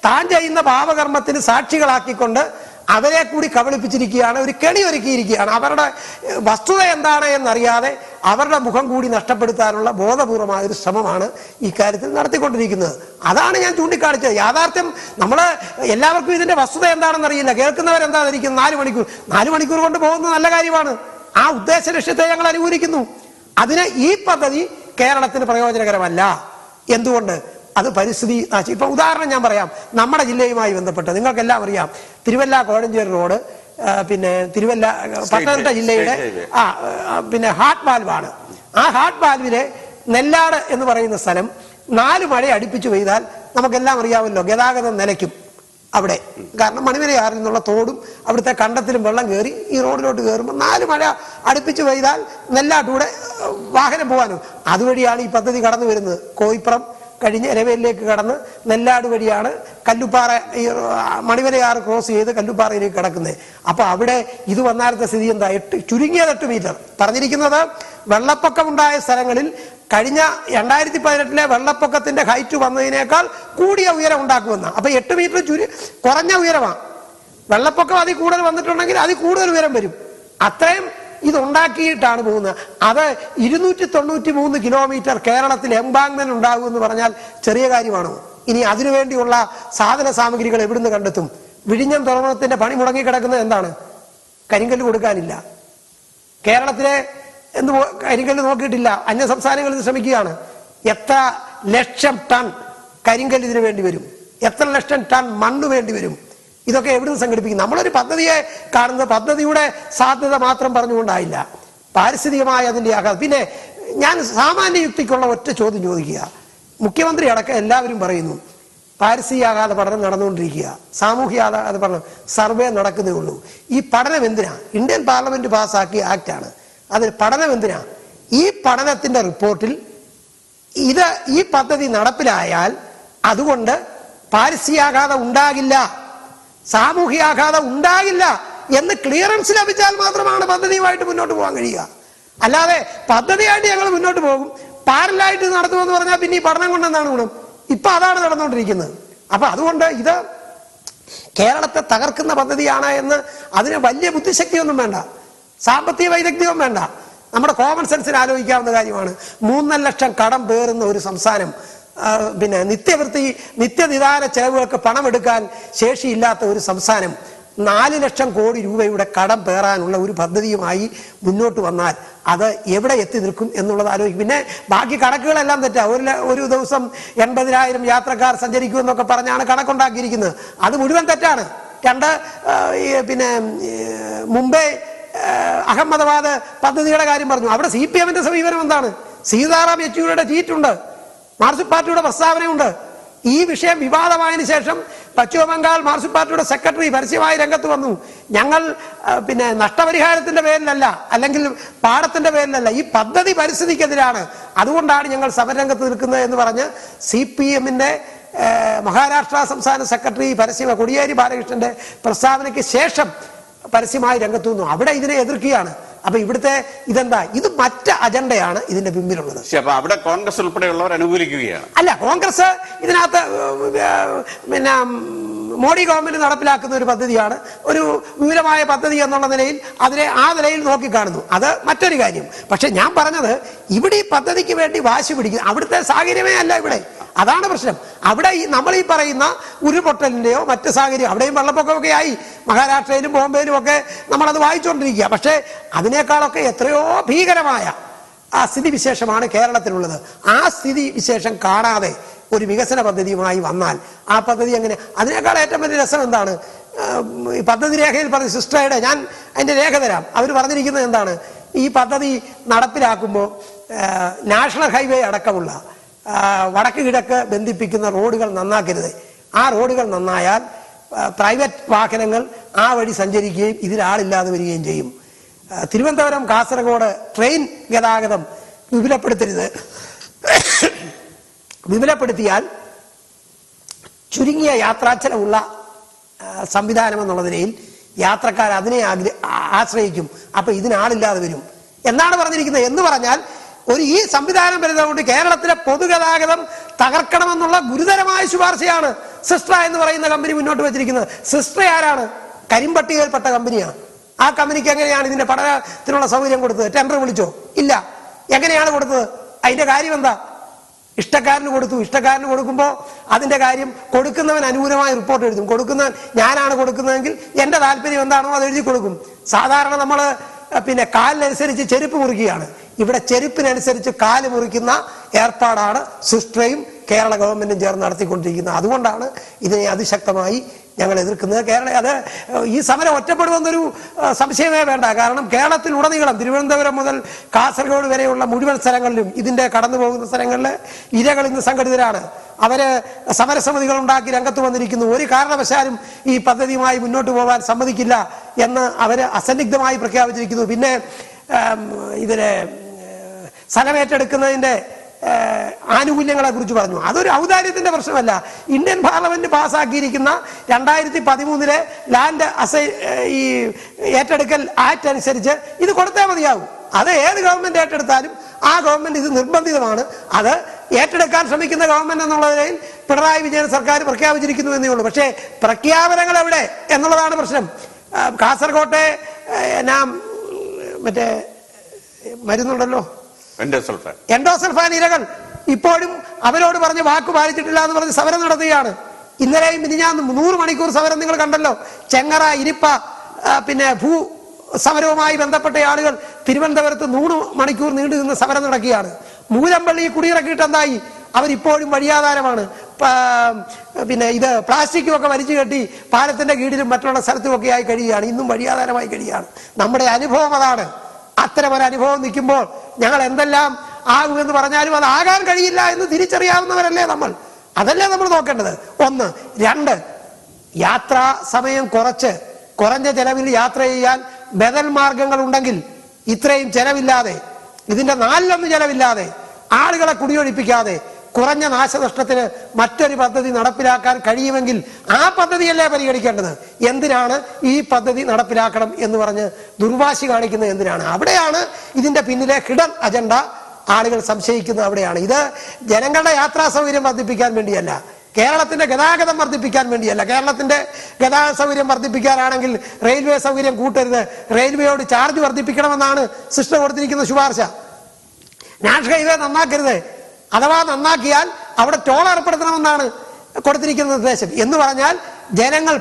S2: താൻ ചെയ്യുന്ന പാപകർമ്മത്തിന് സാക്ഷികളാക്കിക്കൊണ്ട് അവരെ കൂടി കബളിപ്പിച്ചിരിക്കുകയാണ്, ഒരു കെണി ഒരുക്കിയിരിക്കുകയാണ്. അവരുടെ വസ്തുത എന്താണ് എന്നറിയാതെ അവരുടെ മുഖം കൂടി നഷ്ടപ്പെടുത്താനുള്ള ബോധപൂർവമായ ഒരു ശ്രമമാണ് ഇക്കാര്യത്തിൽ നടത്തിക്കൊണ്ടിരിക്കുന്നത്. അതാണ് ഞാൻ ചൂണ്ടിക്കാണിച്ചത്. യാഥാർത്ഥ്യം നമ്മൾ എല്ലാവർക്കും ഇതിന്റെ വസ്തുത എന്താണെന്ന് അറിയില്ല. കേൾക്കുന്നവരെന്താ ധരിക്കുന്നത്? 4 മണിക്കൂർ കൊണ്ട് പോകുന്നത് നല്ല കാര്യമാണ്. ആ ഉദ്ദേശ ലക്ഷ്യത്തെ ഞങ്ങൾ അനുകൂലിക്കുന്നു. അതിന് ഈ പദ്ധതി കേരളത്തിന് പ്രയോജനകരമല്ല. എന്തുകൊണ്ട്? അത് പരിസ്ഥിതി നാശം. ഇപ്പൊ ഉദാഹരണം ഞാൻ പറയാം. നമ്മുടെ ജില്ലയുമായി ബന്ധപ്പെട്ട് നിങ്ങൾക്കെല്ലാം അറിയാം, തിരുവല്ല കോഴഞ്ചേരി റോഡ് പിന്നെ തിരുവല്ല പത്തനംതിട്ട ജില്ലയുടെ പിന്നെ ഹാർട്ട് വാൽവാണ്. ആ ഹാർട്ട് വാൽവിലെ നെല്ലാട് എന്ന് പറയുന്ന സ്ഥലം 4 മഴ അടുപ്പിച്ചു പെയ്താൽ നമുക്കെല്ലാം അറിയാമല്ലോ, ഗതാഗതം നിലയ്ക്കും അവിടെ. കാരണം മണിമലയാറിൽ നിന്നുള്ള തോടും അവിടുത്തെ കണ്ടത്തിലും വെള്ളം കയറി ഈ റോഡിലോട്ട് കയറുമ്പോൾ 4 മഴ അടുപ്പിച്ചു പെയ്താൽ നെല്ലാട്ടൂടെ വാഹനം പോകാനും. അതുവഴിയാണ് ഈ പദ്ധതി കടന്നു വരുന്നത്. കോയിപ്പുറം കഴിഞ്ഞ് എരവേലിലേക്ക് കടന്ന് നെല്ലാട് വഴിയാണ് കല്ലുപ്പാറ ഈ മണിമലയാറ് ക്രോസ് ചെയ്ത് കല്ലുപ്പാറയിലേക്ക് കിടക്കുന്നത്. അപ്പൊ അവിടെ ഇത് വന്നാലത്തെ സ്ഥിതി എന്താ? ചുരുങ്ങിയത് 8 മീറ്റർ. പറഞ്ഞിരിക്കുന്നത് വെള്ളപ്പൊക്കമുണ്ടായ സ്ഥലങ്ങളിൽ കഴിഞ്ഞ 2018 വെള്ളപ്പൊക്കത്തിന്റെ ഹൈറ്റ് വന്നതിനേക്കാൾ കൂടിയ ഉയരം ഉണ്ടാക്കുമെന്ന. അപ്പൊ 8 മീറ്റർ കുറഞ്ഞ ഉയരമാണ്. വെള്ളപ്പൊക്കം അതിൽ കൂടുതൽ വന്നിട്ടുണ്ടെങ്കിൽ അതിൽ കൂടുതൽ ഉയരം വരും. അത്രയും ഇതുണ്ടാക്കിയിട്ടാണ് പോകുന്നത്. അത് 293 കിലോമീറ്റർ കേരളത്തിൽ എംബാങ്ക്മെന്റ് ഉണ്ടാകും എന്ന് പറഞ്ഞാൽ ചെറിയ കാര്യമാണോ? ഇനി അതിനുവേണ്ടിയുള്ള സാധന സാമഗ്രികൾ എവിടുന്ന് കണ്ടെത്തും? വിഴിഞ്ഞം തുറമുഖത്തിന്റെ പണി മുടങ്ങി കിടക്കുന്നത് എന്താണ്? കരിങ്കല്ല് കൊടുക്കാനില്ല. കേരളത്തിലെ കരിങ്കല്ല് നോക്കിയിട്ടില്ല. അന്യ സംസ്ഥാനങ്ങളിൽ ശ്രമിക്കുകയാണ്. എത്ര ലക്ഷം ടൺ കരിങ്കല്ല് ഇതിനു വേണ്ടി വരും? എത്ര ലക്ഷം ടൺ മണ്ണ് വേണ്ടി വരും? ഇതൊക്കെ എവിടുന്ന് സംഘടിപ്പിക്കും? നമ്മളൊരു പദ്ധതിയെ കാണുന്നത് പദ്ധതിയുടെ സാധ്യത മാത്രം പറഞ്ഞുകൊണ്ടായില്ല, പാരിസ്ഥിതികമായ അതിന്റെ ആഘാതം. പിന്നെ ഞാൻ സാമാന്യ യുക്തിക്കുള്ള ഒറ്റ ചോദ്യം ചോദിക്കുക. മുഖ്യമന്ത്രി അടക്കം എല്ലാവരും പറയുന്നു പാരിസ്ഥിതിക ആഘാത പഠനം നടന്നുകൊണ്ടിരിക്കുക, സാമൂഹ്യ ആഘാത പഠനം സർവേ നടക്കുന്നേ ഉള്ളൂ. ഈ പഠനം എന്തിനാ? ഇന്ത്യൻ പാർലമെന്റ് പാസ്സാക്കിയ ആക്ടാണ്. അതിൽ പഠനം എന്തിനാ? ഈ പഠനത്തിന്റെ റിപ്പോർട്ടിൽ ഈ പദ്ധതി നടപ്പിലായാൽ അതുകൊണ്ട് പാരിസ്ഥിതികാഘാതം ഉണ്ടാകില്ല, സാമൂഹ്യാഘാതം ഉണ്ടാകില്ല എന്ന് ക്ലിയറൻസ് ലഭിച്ചാൽ മാത്രമാണ് പദ്ധതിയുമായിട്ട് മുന്നോട്ട് പോകാൻ കഴിയുക. അല്ലാതെ പദ്ധതിയായിട്ട് ഞങ്ങൾ മുന്നോട്ട് പോകും, പാരലായിട്ട് നടത്തുമെന്ന് പറഞ്ഞാൽ പിന്നെ ഈ പഠനം കൊണ്ട് എന്താണ് ഗുണം? ഇപ്പൊ അതാണ് നടന്നുകൊണ്ടിരിക്കുന്നത്. അപ്പൊ അതുകൊണ്ട് ഇത് കേരളത്തെ തകർക്കുന്ന പദ്ധതിയാണ് എന്ന് അതിന് വലിയ ബുദ്ധിശക്തിയൊന്നും വേണ്ട, സാമ്പത്തിക വൈദഗ്ധ്യവും വേണ്ട. നമ്മുടെ കോമൺ സെൻസിന് ആലോചിക്കാവുന്ന കാര്യമാണ്. 3 ലക്ഷം കടം പേറുന്ന ഒരു സംസ്ഥാനം, പിന്നെ നിത്യനിദാന ചെലവുകൾക്ക് പണമെടുക്കാൻ ശേഷിയില്ലാത്ത ഒരു സംസ്ഥാനം 4 ലക്ഷം കോടി രൂപയുടെ കടം പേറാനുള്ള ഒരു പദ്ധതിയുമായി മുന്നോട്ട് വന്നാൽ അത് എവിടെ എത്തി നിൽക്കും എന്നുള്ളത് ആലോചിക്കും. പിന്നെ ബാക്കി കണക്കുകളെല്ലാം തെറ്റാ. ഒരു ദിവസം 80,000 യാത്രക്കാർ സഞ്ചരിക്കുമെന്നൊക്കെ പറഞ്ഞാണ് കണക്കുണ്ടാക്കിയിരിക്കുന്നത്. അത് മുഴുവൻ തെറ്റാണ്. പിന്നെ മുംബൈ അഹമ്മദാബാദ് പദ്ധതിയുടെ കാര്യം പറഞ്ഞു. അവിടെ CPM-ന്റെ സമീപനം എന്താണ്? സീതാറാം യെച്ചൂരിയുടെ ട്വീറ്റ് ഉണ്ട്. മാർക്സിസ്റ്റ് പാർട്ടിയുടെ പ്രസ്താവനയുണ്ട്. ഈ വിഷയം വിവാദമായതിനു ശേഷം പശ്ചിമ ബംഗാൾ മാർക്സിസ്റ്റ് പാർട്ടിയുടെ സെക്രട്ടറി പരസ്യമായി രംഗത്ത് വന്നു. ഞങ്ങൾ നഷ്ടപരിഹാരത്തിന്റെ പേരിലല്ല, അല്ലെങ്കിൽ പാടത്തിന്റെ പേരിലല്ല, ഈ പദ്ധതി പരിസ്ഥിതിക്കെതിരാണ്, അതുകൊണ്ടാണ് ഞങ്ങൾ സമരരംഗത്ത് നിൽക്കുന്നത് എന്ന് പറഞ്ഞ് CPM-ന്റെ മഹാരാഷ്ട്ര സംസ്ഥാന സെക്രട്ടറി പരസ്യമായി കോടിയേരി ബാലകൃഷ്ണന്റെ പ്രസ്താവനയ്ക്ക് ശേഷം പരസ്യമായി രംഗത്ത് വന്നു. അവിടെ ഇതിനെ എതിർക്കുകയാണ്. അപ്പൊ ഇവിടുത്തെ ഇതെന്താ, ഇത് മറ്റ് അജണ്ടയാണ് ഇതിന്റെ പിന്നിലുള്ളത്.
S1: അപ്പൊ അവിടെ കോൺഗ്രസ് ഉൾപ്പെടെയുള്ളവർ അനുകൂലിക്കുകയാണ്.
S2: അല്ല, കോൺഗ്രസ് ഇതിനകത്ത് പിന്നെ മോഡി ഗവൺമെന്റ് നടപ്പിലാക്കുന്ന ഒരു പദ്ധതിയാണ്, ഒരു വിപുലമായ പദ്ധതി എന്നുള്ള നിലയിൽ അതിനെ ആ നിലയിൽ നോക്കിക്കാണുന്നു. അത് മറ്റൊരു കാര്യം. പക്ഷെ ഞാൻ പറഞ്ഞത് ഇവിടെ ഈ പദ്ധതിക്ക് വേണ്ടി വാശി പിടിക്കുന്നു, അവിടുത്തെ സാഹചര്യമേ അല്ല ഇവിടെ. അതാണ് പ്രശ്നം. അവിടെ നമ്മൾ ഈ പറയുന്ന ഉരുൾപൊട്ടലിന്റെയോ മറ്റ് സാഹചര്യം, അവിടെയും വെള്ളപ്പൊക്കമൊക്കെ ആയി, മഹാരാഷ്ട്രയിലും ബോംബെയിലും ഒക്കെ നമ്മളത് വായിച്ചുകൊണ്ടിരിക്കുക. പക്ഷെ അതിനേക്കാളൊക്കെ എത്രയോ ഭീകരമായ ആ സ്ഥിതിവിശേഷമാണ് കേരളത്തിലുള്ളത്. ആ സ്ഥിതിവിശേഷം കാണാതെ ഒരു വികസന പദ്ധതിയുമായി വന്നാൽ ആ പദ്ധതി എങ്ങനെ, അതിനേക്കാൾ ഏറ്റവും വലിയ രസം എന്താണ്, ഈ പദ്ധതി രേഖയിൽ പറഞ്ഞ സിസ്റ്ററുടെ, ഞാൻ അതിന്റെ രേഖ തരാം. അവർ പറഞ്ഞിരിക്കുന്നത് എന്താണ്, ഈ പദ്ധതി നടപ്പിലാക്കുമ്പോൾ നാഷണൽ ഹൈവേ അടക്കമുള്ള വടക്ക് കിഴക്ക് ബന്ധിപ്പിക്കുന്ന റോഡുകൾ നന്നാക്കരുത്. ആ റോഡുകൾ നന്നായാൽ പ്രൈവറ്റ് വാഹനങ്ങൾ ആ വഴി സഞ്ചരിക്കുകയും ഇതിലാളില്ലാതെ വരികയും ചെയ്യും. തിരുവനന്തപുരം കാസർഗോഡ് ട്രെയിൻ ഗതാഗതം വിപുലപ്പെടുത്തരുത്. വിപുലപ്പെടുത്തിയാൽ ചുരുങ്ങിയ യാത്രാച്ചെലവുള്ള സംവിധാനം എന്നുള്ള നിലയിൽ യാത്രക്കാർ അതിനെ ആശ്രയിക്കും. അപ്പൊ ഇതിനാളില്ലാതെ വരും എന്നാണ് പറഞ്ഞിരിക്കുന്നത്. എന്ന് പറഞ്ഞാൽ ഈ സംവിധാനം വരുന്നതുകൊണ്ട് കേരളത്തിലെ പൊതുഗതാഗതം തകർക്കണമെന്നുള്ള ഗുരുതരമായ ശുപാർശയാണ് സിസ്ട്ര എന്ന് പറയുന്ന കമ്പനി മുന്നോട്ട് വെച്ചിരിക്കുന്നത്. സിസ്ട്ര ആരാണ്? കരിമ്പട്ടികയിൽപ്പെട്ട കമ്പനിയാണ്. ആ കമ്പനിക്ക് എങ്ങനെയാണ് ഇതിന്റെ പഠനത്തിനുള്ള സൗകര്യം കൊടുത്തത്? ടെൻഡർ വിളിച്ചോ? ഇല്ല. എങ്ങനെയാണ് കൊടുത്തത്? അതിന്റെ കാര്യം എന്താ? ഇഷ്ടക്കാരന് കൊടുത്തു. ഇഷ്ടക്കാരന് കൊടുക്കുമ്പോൾ അതിന്റെ കാര്യം കൊടുക്കുന്നവൻ അനുകൂലമായ റിപ്പോർട്ട് എഴുതും. കൊടുക്കുന്നവൻ, ഞാനാണ് കൊടുക്കുന്നതെങ്കിൽ എന്റെ താല്പര്യം എന്താണോ അത് എഴുതി കൊടുക്കും. സാധാരണ നമ്മൾ കാലിനനുസരിച്ച് ചെരുപ്പ് മുറിക്കുകയാണ്. ഇവിടെ ചെരുപ്പിനനുസരിച്ച് കാല് മുറിക്കുന്ന ഏർപ്പാടാണ് സിസ്ട്രയും കേരള ഗവൺമെന്റും ചേർന്ന് നടത്തിക്കൊണ്ടിരിക്കുന്നത്. അതുകൊണ്ടാണ് ഇതിനെ അതിശക്തമായി ഞങ്ങൾ എതിർക്കുന്നത്. അത് ഈ സമരം ഒറ്റപ്പെടുമെന്നൊരു സംശയമേ വേണ്ട. കാരണം കേരളത്തിലുടനീളം തിരുവനന്തപുരം മുതൽ കാസർഗോഡ് വരെയുള്ള മുഴുവൻ സ്ഥലങ്ങളിലും ഇതിന്റെ കടന്നു പോകുന്ന സ്ഥലങ്ങളിലെ ഇരകൾ ഇന്ന് സംഘടിതരാണ്. അവര് സമരസമിതികൾ ഉണ്ടാക്കി രംഗത്ത് വന്നിരിക്കുന്നു. ഒരു കാരണവശാലും ഈ പദ്ധതിയുമായി മുന്നോട്ട് പോകാൻ സമ്മതിക്കില്ല എന്ന് അവര് അസന്നിഗ്ധമായി പ്രഖ്യാപിച്ചിരിക്കുന്നു. പിന്നെ ഇതിനെ സ്ഥലമേറ്റെടുക്കുന്നതിന്റെ ആനുകൂല്യങ്ങളെ കുറിച്ച് പറഞ്ഞു. അതൊരു ഔദാര്യത്തിന്റെ പ്രശ്നമല്ല. ഇന്ത്യൻ പാർലമെന്റ് പാസ്സാക്കിയിരിക്കുന്ന 2013 ലാൻഡ് ഈ ഏറ്റെടുക്കൽ ആക്ട് അനുസരിച്ച് ഇത് കൊടുത്തേ മതിയാവും. അത് ഏത് ഗവൺമെന്റ് ഏറ്റെടുത്താലും ആ ഗവൺമെന്റ് ഇത് നിർബന്ധിതമാണ്. അത് ഏറ്റെടുക്കാൻ ശ്രമിക്കുന്ന ഗവൺമെന്റ് എന്നുള്ള നിലയിൽ പിണറായി വിജയൻ സർക്കാർ പ്രഖ്യാപിച്ചിരിക്കുന്നു എന്നേ ഉള്ളൂ. പക്ഷേ പ്രഖ്യാപനങ്ങൾ എവിടെ എന്നുള്ളതാണ് പ്രശ്നം. കാസർകോട്ടെ മറ്റേ മരുന്നുണ്ടല്ലോ, എൻഡോസൾഫാൻ ഇരകൾ ഇപ്പോഴും അവരോട് പറഞ്ഞ് വാക്ക് പാലിച്ചിട്ടില്ല എന്ന് പറഞ്ഞ് സമരം നടത്തുകയാണ്. ഇന്നലെയും മിനിഞ്ഞാന്ന് 100 മണിക്കൂർ സമരം നിങ്ങൾ കണ്ടല്ലോ. ചെങ്ങറ, ഇരിപ്പ, ഭൂ സമരവുമായി ബന്ധപ്പെട്ട ആളുകൾ തിരുവനന്തപുരത്ത് 100 മണിക്കൂർ നീണ്ടു നിന്ന് സമരം നടക്കുകയാണ്. മൂലമ്പള്ളി കുടിയിറക്കിയിട്ട് എന്തായി? അവരിപ്പോഴും വഴിയാധാരമാണ്. ഇത് പ്ലാസ്റ്റിക്കും ഒക്കെ വലിച്ചു കെട്ടി പാലത്തിന്റെ കീഴിലും മറ്റുള്ള സ്ഥലത്തുമൊക്കെ ആയി കഴിയുകയാണ്. ഇന്നും വഴിയാധാരമായി കഴിയുകയാണ്. നമ്മുടെ അനുഭവം അതാണ്. അത്തരം ഒരു അനുഭവം നിൽക്കുമ്പോൾ ഞങ്ങൾ എന്തെല്ലാം ആകുമെന്ന് പറഞ്ഞാലും അത് ആകാൻ കഴിയില്ല എന്ന് തിരിച്ചറിയാവുന്നവരല്ലേ നമ്മൾ. അതല്ലേ നമ്മൾ നോക്കേണ്ടത്. 1. 2, യാത്രാ സമയം കുറഞ്ഞ ചെലവിൽ യാത്ര ചെയ്യാൻ ബദൽ മാർഗങ്ങൾ ഉണ്ടെങ്കിൽ ഇത്രയും ചെലവില്ലാതെ, ഇതിന്റെ 4-1 ചെലവില്ലാതെ, ആളുകളെ കുടിയൊഴിപ്പിക്കാതെ കുറഞ്ഞ നാശനഷ്ടത്തിന് മറ്റൊരു പദ്ധതി നടപ്പിലാക്കാൻ കഴിയുമെങ്കിൽ ആ പദ്ധതിയല്ലേ പരിഗണിക്കേണ്ടത്. എന്തിനാണ് ഈ പദ്ധതി നടപ്പിലാക്കണം എന്ന് പറഞ്ഞ് ദുർവാശി കാണിക്കുന്നത്? എന്തിനാണ്? അവിടെയാണ് ഇതിന്റെ പിന്നിലെ ഹിഡൻ അജണ്ട ആളുകൾ സംശയിക്കുന്നത്. അവിടെയാണ്. ഇത് ജനങ്ങളുടെ യാത്രാ സൗകര്യം വർദ്ധിപ്പിക്കാൻ വേണ്ടിയല്ല, കേരളത്തിന്റെ ഗതാഗതം വർദ്ധിപ്പിക്കാൻ വേണ്ടിയല്ല. കേരളത്തിന്റെ ഗതാഗത സൗകര്യം വർദ്ധിപ്പിക്കാനാണെങ്കിൽ റെയിൽവേ സൗകര്യം കൂട്ടരുത്, റെയിൽവേയോട് ചാർജ് വർദ്ധിപ്പിക്കണമെന്നാണ് സിസ്റ്റം കൊടുത്തിരിക്കുന്ന ശുപാർശ. നാഷണൽ ഹൈവേ നന്നാക്കരുത്, അഥവാ നന്നാക്കിയാൽ അവിടെ ടോൾ ഏർപ്പെടുത്തണമെന്നാണ് കൊടുത്തിരിക്കുന്ന നിർദ്ദേശം. എന്ന് പറഞ്ഞാൽ ജനങ്ങൾ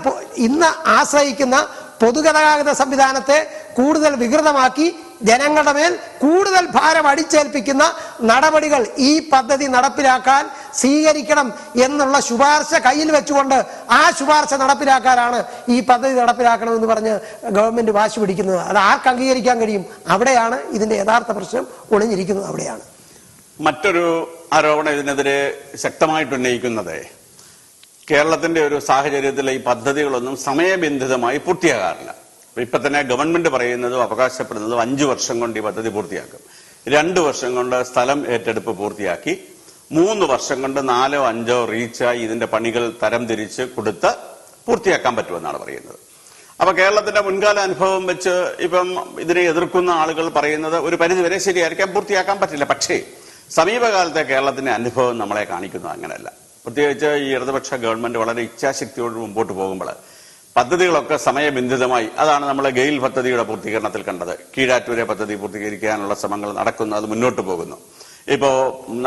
S2: ഇന്ന് ആശ്രയിക്കുന്ന പൊതുഗതാഗത സംവിധാനത്തെ കൂടുതൽ വികൃതമാക്കി ജനങ്ങളുടെ മേൽ കൂടുതൽ ഭാരം അടിച്ചേൽപ്പിക്കുന്ന നടപടികൾ ഈ പദ്ധതി നടപ്പിലാക്കാൻ സ്വീകരിക്കണം എന്നുള്ള ശുപാർശ കയ്യിൽ വെച്ചുകൊണ്ട് ആ ശുപാർശ നടപ്പിലാക്കാനാണ് ഈ പദ്ധതി നടപ്പിലാക്കണമെന്ന് പറഞ്ഞ് ഗവൺമെന്റ് വാശി പിടിക്കുന്നത്. അത് ആർക്ക് അംഗീകരിക്കാൻ കഴിയും? അവിടെയാണ് ഇതിന്റെ യഥാർത്ഥ പ്രശ്നം ഒളിഞ്ഞിരിക്കുന്നത്. അവിടെയാണ്.
S1: മറ്റൊരു ആരോപണം ഇതിനെതിരെ ശക്തമായിട്ട് ഉന്നയിക്കുന്നത് കേരളത്തിന്റെ ഒരു സാഹചര്യത്തിൽ ഈ പദ്ധതികളൊന്നും സമയബന്ധിതമായി പൂർത്തിയാകാറില്ല. ഇപ്പൊ തന്നെ ഗവൺമെന്റ് പറയുന്നതും അവകാശപ്പെടുന്നതും 5 വർഷം കൊണ്ട് ഈ പദ്ധതി പൂർത്തിയാക്കും, 2 വർഷം കൊണ്ട് സ്ഥലം ഏറ്റെടുപ്പ് പൂർത്തിയാക്കി, 3 വർഷം കൊണ്ട് 4ഓ 5ഓ റീച്ചായി ഇതിന്റെ പണികൾ തരംതിരിച്ച് കൊടുത്ത് പൂർത്തിയാക്കാൻ പറ്റുമെന്നാണ് പറയുന്നത്. അപ്പൊ കേരളത്തിന്റെ മുൻകാല അനുഭവം വെച്ച് ഇപ്പം ഇതിനെ എതിർക്കുന്ന ആളുകൾ പറയുന്നത് ഒരു പരിധിവരെ ശരിയായിരിക്കാം, പൂർത്തിയാക്കാൻ പറ്റില്ല. പക്ഷേ സമീപകാലത്തെ കേരളത്തിന്റെ അനുഭവം നമ്മളെ കാണിക്കുന്നത് അങ്ങനെയല്ല. പ്രത്യേകിച്ച് ഈ ഇടതുപക്ഷ ഗവൺമെന്റ് വളരെ ഇച്ഛാശക്തിയോട് മുമ്പോട്ട് പോകുമ്പോൾ പദ്ധതികളൊക്കെ സമയബന്ധിതമായി, അതാണ് നമ്മൾ ഗെയിൽ പദ്ധതിയുടെ പൂർത്തീകരണത്തിൽ കണ്ടത്. കീഴാറ്റൂരെ പദ്ധതി പൂർത്തീകരിക്കാനുള്ള ശ്രമങ്ങൾ നടക്കുന്നു, അത് മുന്നോട്ട് പോകുന്നു. ഇപ്പോ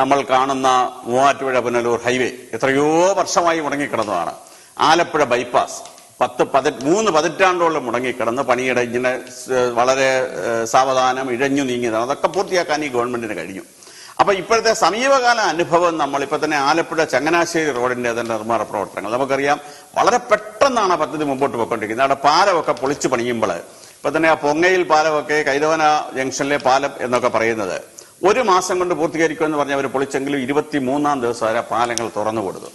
S1: നമ്മൾ കാണുന്ന മൂവാറ്റുപുഴ പുനലൂർ ഹൈവേ എത്രയോ വർഷമായി മുടങ്ങിക്കിടന്നതാണ്. ആലപ്പുഴ ബൈപ്പാസ് 3 പതിറ്റാണ്ടോളം മുടങ്ങിക്കിടന്ന് പണിയുടെ ഇങ്ങനെ വളരെ സാവധാനം ഇഴഞ്ഞു നീങ്ങിയതാണ്. അതൊക്കെ പൂർത്തിയാക്കാൻ ഈ ഗവൺമെന്റിന് കഴിഞ്ഞു. അപ്പൊ ഇപ്പോഴത്തെ സമീപകാല അനുഭവം നമ്മളിപ്പോ തന്നെ ആലപ്പുഴ ചങ്ങനാശ്ശേരി റോഡിന്റെ അതിന്റെ നിർമ്മാണ പ്രവർത്തനങ്ങൾ നമുക്കറിയാം, വളരെ പെട്ടെന്നാണ് ആ പദ്ധതി മുമ്പോട്ട് പോയിക്കൊണ്ടിരിക്കുന്നത്. അവിടെ പാലമൊക്കെ പൊളിച്ചു പണിയുമ്പോൾ ഇപ്പൊ തന്നെ ആ പൊങ്ങയിൽ പാലമൊക്കെ കൈതവന ജംഗ്ഷനിലെ പാലം എന്നൊക്കെ പറയുന്നത് 1 മാസം കൊണ്ട് പൂർത്തീകരിക്കുമെന്ന് പറഞ്ഞ് അവർ പൊളിച്ചെങ്കിലും 23-ാം ദിവസം വരെ പാലങ്ങൾ തുറന്നു കൊടുത്തു.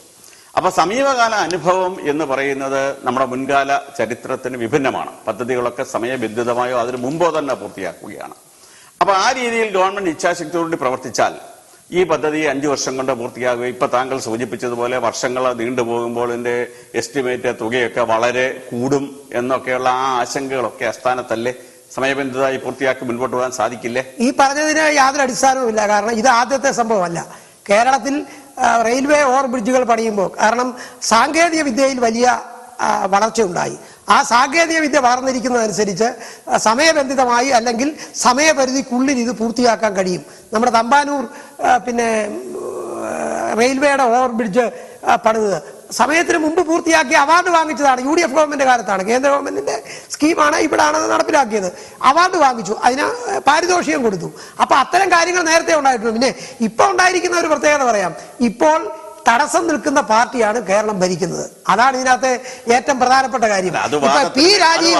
S1: അപ്പൊ സമീപകാല അനുഭവം എന്ന് പറയുന്നത് നമ്മുടെ മുൻകാല ചരിത്രത്തിന് വിഭിന്നമാണ്. പദ്ധതികളൊക്കെ സമയബന്ധിതമായോ അതിനു മുമ്പോ തന്നെ പൂർത്തിയാക്കുകയാണ്. അപ്പൊ ആ രീതിയിൽ ഗവൺമെന്റ് ഇച്ഛാശക്തിയോടുകൂടി പ്രവർത്തിച്ചാൽ ഈ പദ്ധതി 5 വർഷം കൊണ്ട് പൂർത്തിയാകുക. ഇപ്പൊ താങ്കൾ സൂചിപ്പിച്ചതുപോലെ വർഷങ്ങൾ നീണ്ടുപോകുമ്പോൾ ഇതിന്റെ എസ്റ്റിമേറ്റ് തുകയൊക്കെ വളരെ കൂടും എന്നൊക്കെയുള്ള ആ ആശങ്കകളൊക്കെ അസ്ഥാനത്തല്ലേ? സമയബന്ധിതമായി പൂർത്തിയാക്കി മുൻപോട്ട് പോകാൻ സാധിക്കില്ലേ?
S2: ഈ പറഞ്ഞതിന് യാതൊരു അടിസ്ഥാനവുമില്ല. കാരണം ഇത് ആദ്യത്തെ സംഭവമല്ല. കേരളത്തിൽ റെയിൽവേ ഓവർ ബ്രിഡ്ജുകൾ പണിയുമ്പോൾ കാരണം സാങ്കേതിക വിദ്യയിൽ വലിയ വളർച്ചയുണ്ടായി. ആ സാങ്കേതിക വിദ്യ വളർന്നിരിക്കുന്നതനുസരിച്ച് സമയബന്ധിതമായി അല്ലെങ്കിൽ സമയപരിധിക്കുള്ളിൽ ഇത് പൂർത്തിയാക്കാൻ കഴിയും. നമ്മുടെ തമ്പാനൂർ റെയിൽവേയുടെ ഓവർ ബ്രിഡ്ജ് പണിത് സമയത്തിന് മുമ്പ് പൂർത്തിയാക്കി അവാർഡ് വാങ്ങിച്ചതാണ്. UDF ഗവൺമെന്റ് കാലത്താണ്, കേന്ദ്ര ഗവൺമെന്റിന്റെ സ്കീമാണ്, ഇവിടാണ് നടപ്പിലാക്കിയത്. അവാർഡ് വാങ്ങിച്ചു, അതിന് പാരിതോഷികം കൊടുത്തു. അപ്പൊ അത്തരം കാര്യങ്ങൾ നേരത്തെ ഉണ്ടായിട്ടുണ്ട്. പിന്നെ ഇപ്പൊ ഉണ്ടായിരിക്കുന്ന ഒരു പ്രത്യേകത പറയാം. ഇപ്പോൾ തടസ്സം നിൽക്കുന്ന പാർട്ടിയാണ് കേരളം ഭരിക്കുന്നത്. അതാണ് ഇതിനകത്തെ ഏറ്റവും പ്രധാനപ്പെട്ട കാര്യം. പി രാജീവ്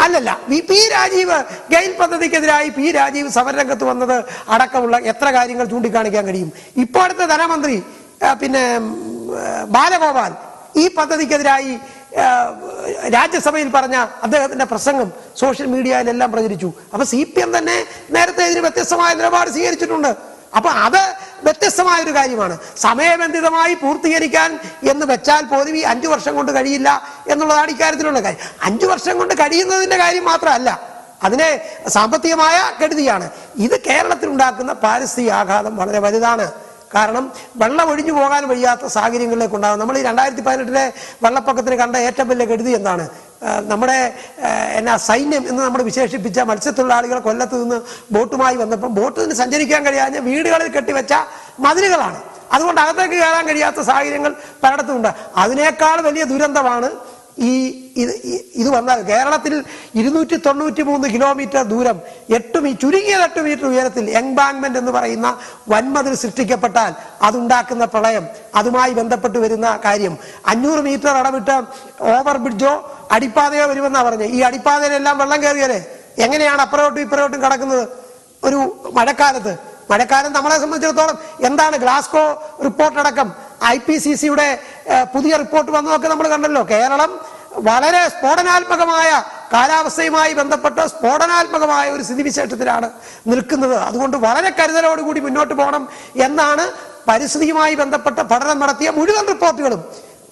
S2: അല്ലല്ല, പി രാജീവ് ഗെയിൽ പദ്ധതിക്കെതിരായി പി രാജീവ് സമരരംഗത്ത് വന്നത് അടക്കമുള്ള എത്ര കാര്യങ്ങൾ ചൂണ്ടിക്കാണിക്കാൻ കഴിയും. ഇപ്പോഴത്തെ ധനമന്ത്രി ബാലഗോപാൽ ഈ പദ്ധതിക്കെതിരായി രാജ്യസഭയിൽ പറഞ്ഞ അദ്ദേഹത്തിന്റെ പ്രസംഗം സോഷ്യൽ മീഡിയയിലെല്ലാം പ്രചരിച്ചു. അപ്പൊ CPM തന്നെ നേരത്തെ ഇതിന് വ്യത്യസ്തമായ നിലപാട് സ്വീകരിച്ചിട്ടുണ്ട്. അപ്പൊ അത് വ്യത്യസ്തമായ ഒരു കാര്യമാണ്. സമയബന്ധിതമായി പൂർത്തീകരിക്കാൻ എന്ന് വെച്ചാൽ പോലും ഈ 5 വർഷം കൊണ്ട് കഴിയില്ല എന്നുള്ളതാണ് ഇക്കാര്യത്തിലുള്ള കാര്യം. 5 വർഷം കൊണ്ട് കഴിയുന്നതിന്റെ കാര്യം മാത്രമല്ല, അതിനെ സാമ്പത്തികമായ കെടുതിയാണ്. ഇത് കേരളത്തിൽ ഉണ്ടാക്കുന്ന പാരിസ്ഥിതിക ആഘാതം വളരെ വലുതാണ്. കാരണം വെള്ളം ഒഴിഞ്ഞു പോകാൻ വയ്യാത്ത സാഹചര്യങ്ങളിലേക്ക് ഉണ്ടാകും. നമ്മൾ ഈ 2018 വെള്ളപ്പൊക്കത്തിന് കണ്ട ഏറ്റവും വലിയ കെടുതി എന്താണ്? നമ്മുടെ സൈന്യം എന്ന് നമ്മൾ വിശേഷിപ്പിച്ച മത്സ്യത്തൊഴിലാളികൾ കൊല്ലത്ത് നിന്ന് ബോട്ടുമായി വന്നപ്പോൾ ബോട്ടിന് സഞ്ചരിക്കാൻ കഴിയാഞ്ഞ വീടുകളിൽ കെട്ടിവെച്ച മതിലുകളാണ്. അതുകൊണ്ട് അകത്തേക്ക് കയറാൻ കഴിയാത്ത സാഹചര്യങ്ങൾ പലയിടത്തുമുണ്ട്. അതിനേക്കാൾ വലിയ ദുരന്തമാണ് ഇത് വന്നാൽ കേരളത്തിൽ 293 കിലോമീറ്റർ ദൂരം ചുരുങ്ങിയത് 8 മീറ്റർ ഉയരത്തിൽ എംബാങ്ക്മെന്റ് എന്ന് പറയുന്ന വൻമതിൽ സൃഷ്ടിക്കപ്പെട്ടാൽ അതുണ്ടാക്കുന്ന പ്രളയം, അതുമായി ബന്ധപ്പെട്ട് വരുന്ന കാര്യം, 500 മീറ്റർ അടവിട്ട് ഓവർ ബ്രിഡ്ജോ അടിപ്പാതയോ വരുമെന്നാ പറഞ്ഞത്. ഈ അടിപ്പാതയിലെല്ലാം വെള്ളം കയറിയാലേ എങ്ങനെയാണ് അപ്പുറത്തോട്ടും ഇപ്പുറത്തോട്ടും കടക്കുന്നത്? ഒരു മഴക്കാലം നമ്മളെ സംബന്ധിച്ചിടത്തോളം എന്താണ്? ഗ്ലാസ്കോ റിപ്പോർട്ട് അടക്കം IPCCയുടെ പുതിയ റിപ്പോർട്ട് വന്നതൊക്കെ നമ്മൾ കണ്ടല്ലോ. കേരളം വളരെ സ്ഫോടനാത്മകമായ കാലാവസ്ഥയുമായി ബന്ധപ്പെട്ട് സ്ഫോടനാത്മകമായ ഒരു സ്ഥിതിവിശേഷത്തിലാണ് നിൽക്കുന്നത്. അതുകൊണ്ട് വളരെ കരുതലോടുകൂടി മുന്നോട്ട് പോകണം എന്നാണ് പരിസ്ഥിതിയുമായി ബന്ധപ്പെട്ട പഠനം നടത്തിയ മുഴുവൻ റിപ്പോർട്ടുകളും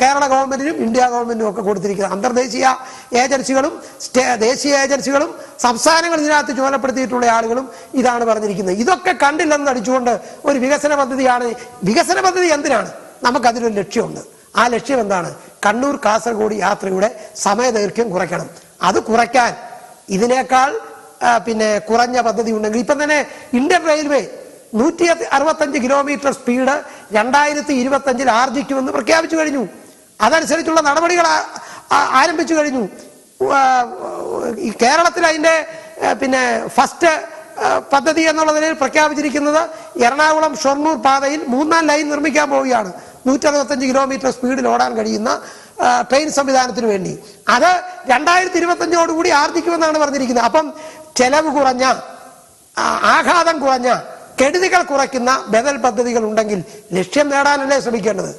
S2: കേരള ഗവൺമെന്റിനും ഇന്ത്യ ഗവൺമെന്റിനും ഒക്കെ കൊടുത്തിരിക്കുന്നത്. അന്തർദേശീയ ഏജൻസികളും ദേശീയ ഏജൻസികളും സംസ്ഥാനങ്ങൾ ഇതിനകത്ത് ചുമതലപ്പെടുത്തിയിട്ടുള്ള ആളുകളും ഇതാണ് പറഞ്ഞിരിക്കുന്നത്. ഇതൊക്കെ കണ്ടില്ലെന്ന് നടിച്ചുകൊണ്ട് ഒരു വികസന പദ്ധതിയാണ്. വികസന പദ്ധതി എന്തിനാണ്? നമുക്കതിനൊരു ലക്ഷ്യമുണ്ട്. ആ ലക്ഷ്യം എന്താണ്? കണ്ണൂർ കാസർഗോഡ് യാത്രയുടെ സമയദൈർഘ്യം കുറയ്ക്കണം. അത് കുറയ്ക്കാൻ ഇതിനേക്കാൾ കുറഞ്ഞ പദ്ധതി ഉണ്ടെങ്കിൽ ഇപ്പം തന്നെ ഇന്ത്യൻ റെയിൽവേ 165 കിലോമീറ്റർ സ്പീഡ് 2025 ആർജിക്കുമെന്ന് പ്രഖ്യാപിച്ചു കഴിഞ്ഞു. അതനുസരിച്ചുള്ള നടപടികൾ ആരംഭിച്ചു കഴിഞ്ഞു. ഈ കേരളത്തിൽ അതിന്റെ ഫസ്റ്റ് പദ്ധതി എന്നുള്ള നിലയിൽ പ്രഖ്യാപിച്ചിരിക്കുന്നത് എറണാകുളം ഷൊർണൂർ പാതയിൽ 3-ാം ലൈൻ നിർമ്മിക്കാൻ പോവുകയാണ്. 165 കിലോമീറ്റർ സ്പീഡിൽ ഓടാൻ കഴിയുന്ന ട്രെയിൻ സംവിധാനത്തിന് വേണ്ടി. അത് 2025 ആർജിക്കുമെന്നാണ് പറഞ്ഞിരിക്കുന്നത്. അപ്പം ചെലവ് കുറഞ്ഞ, ആഘാതം കുറഞ്ഞ, കെടുതികൾ കുറയ്ക്കുന്ന ബദൽ പദ്ധതികൾ ഉണ്ടെങ്കിൽ ലക്ഷ്യം നേടാനല്ലേ ശ്രമിക്കേണ്ടത്?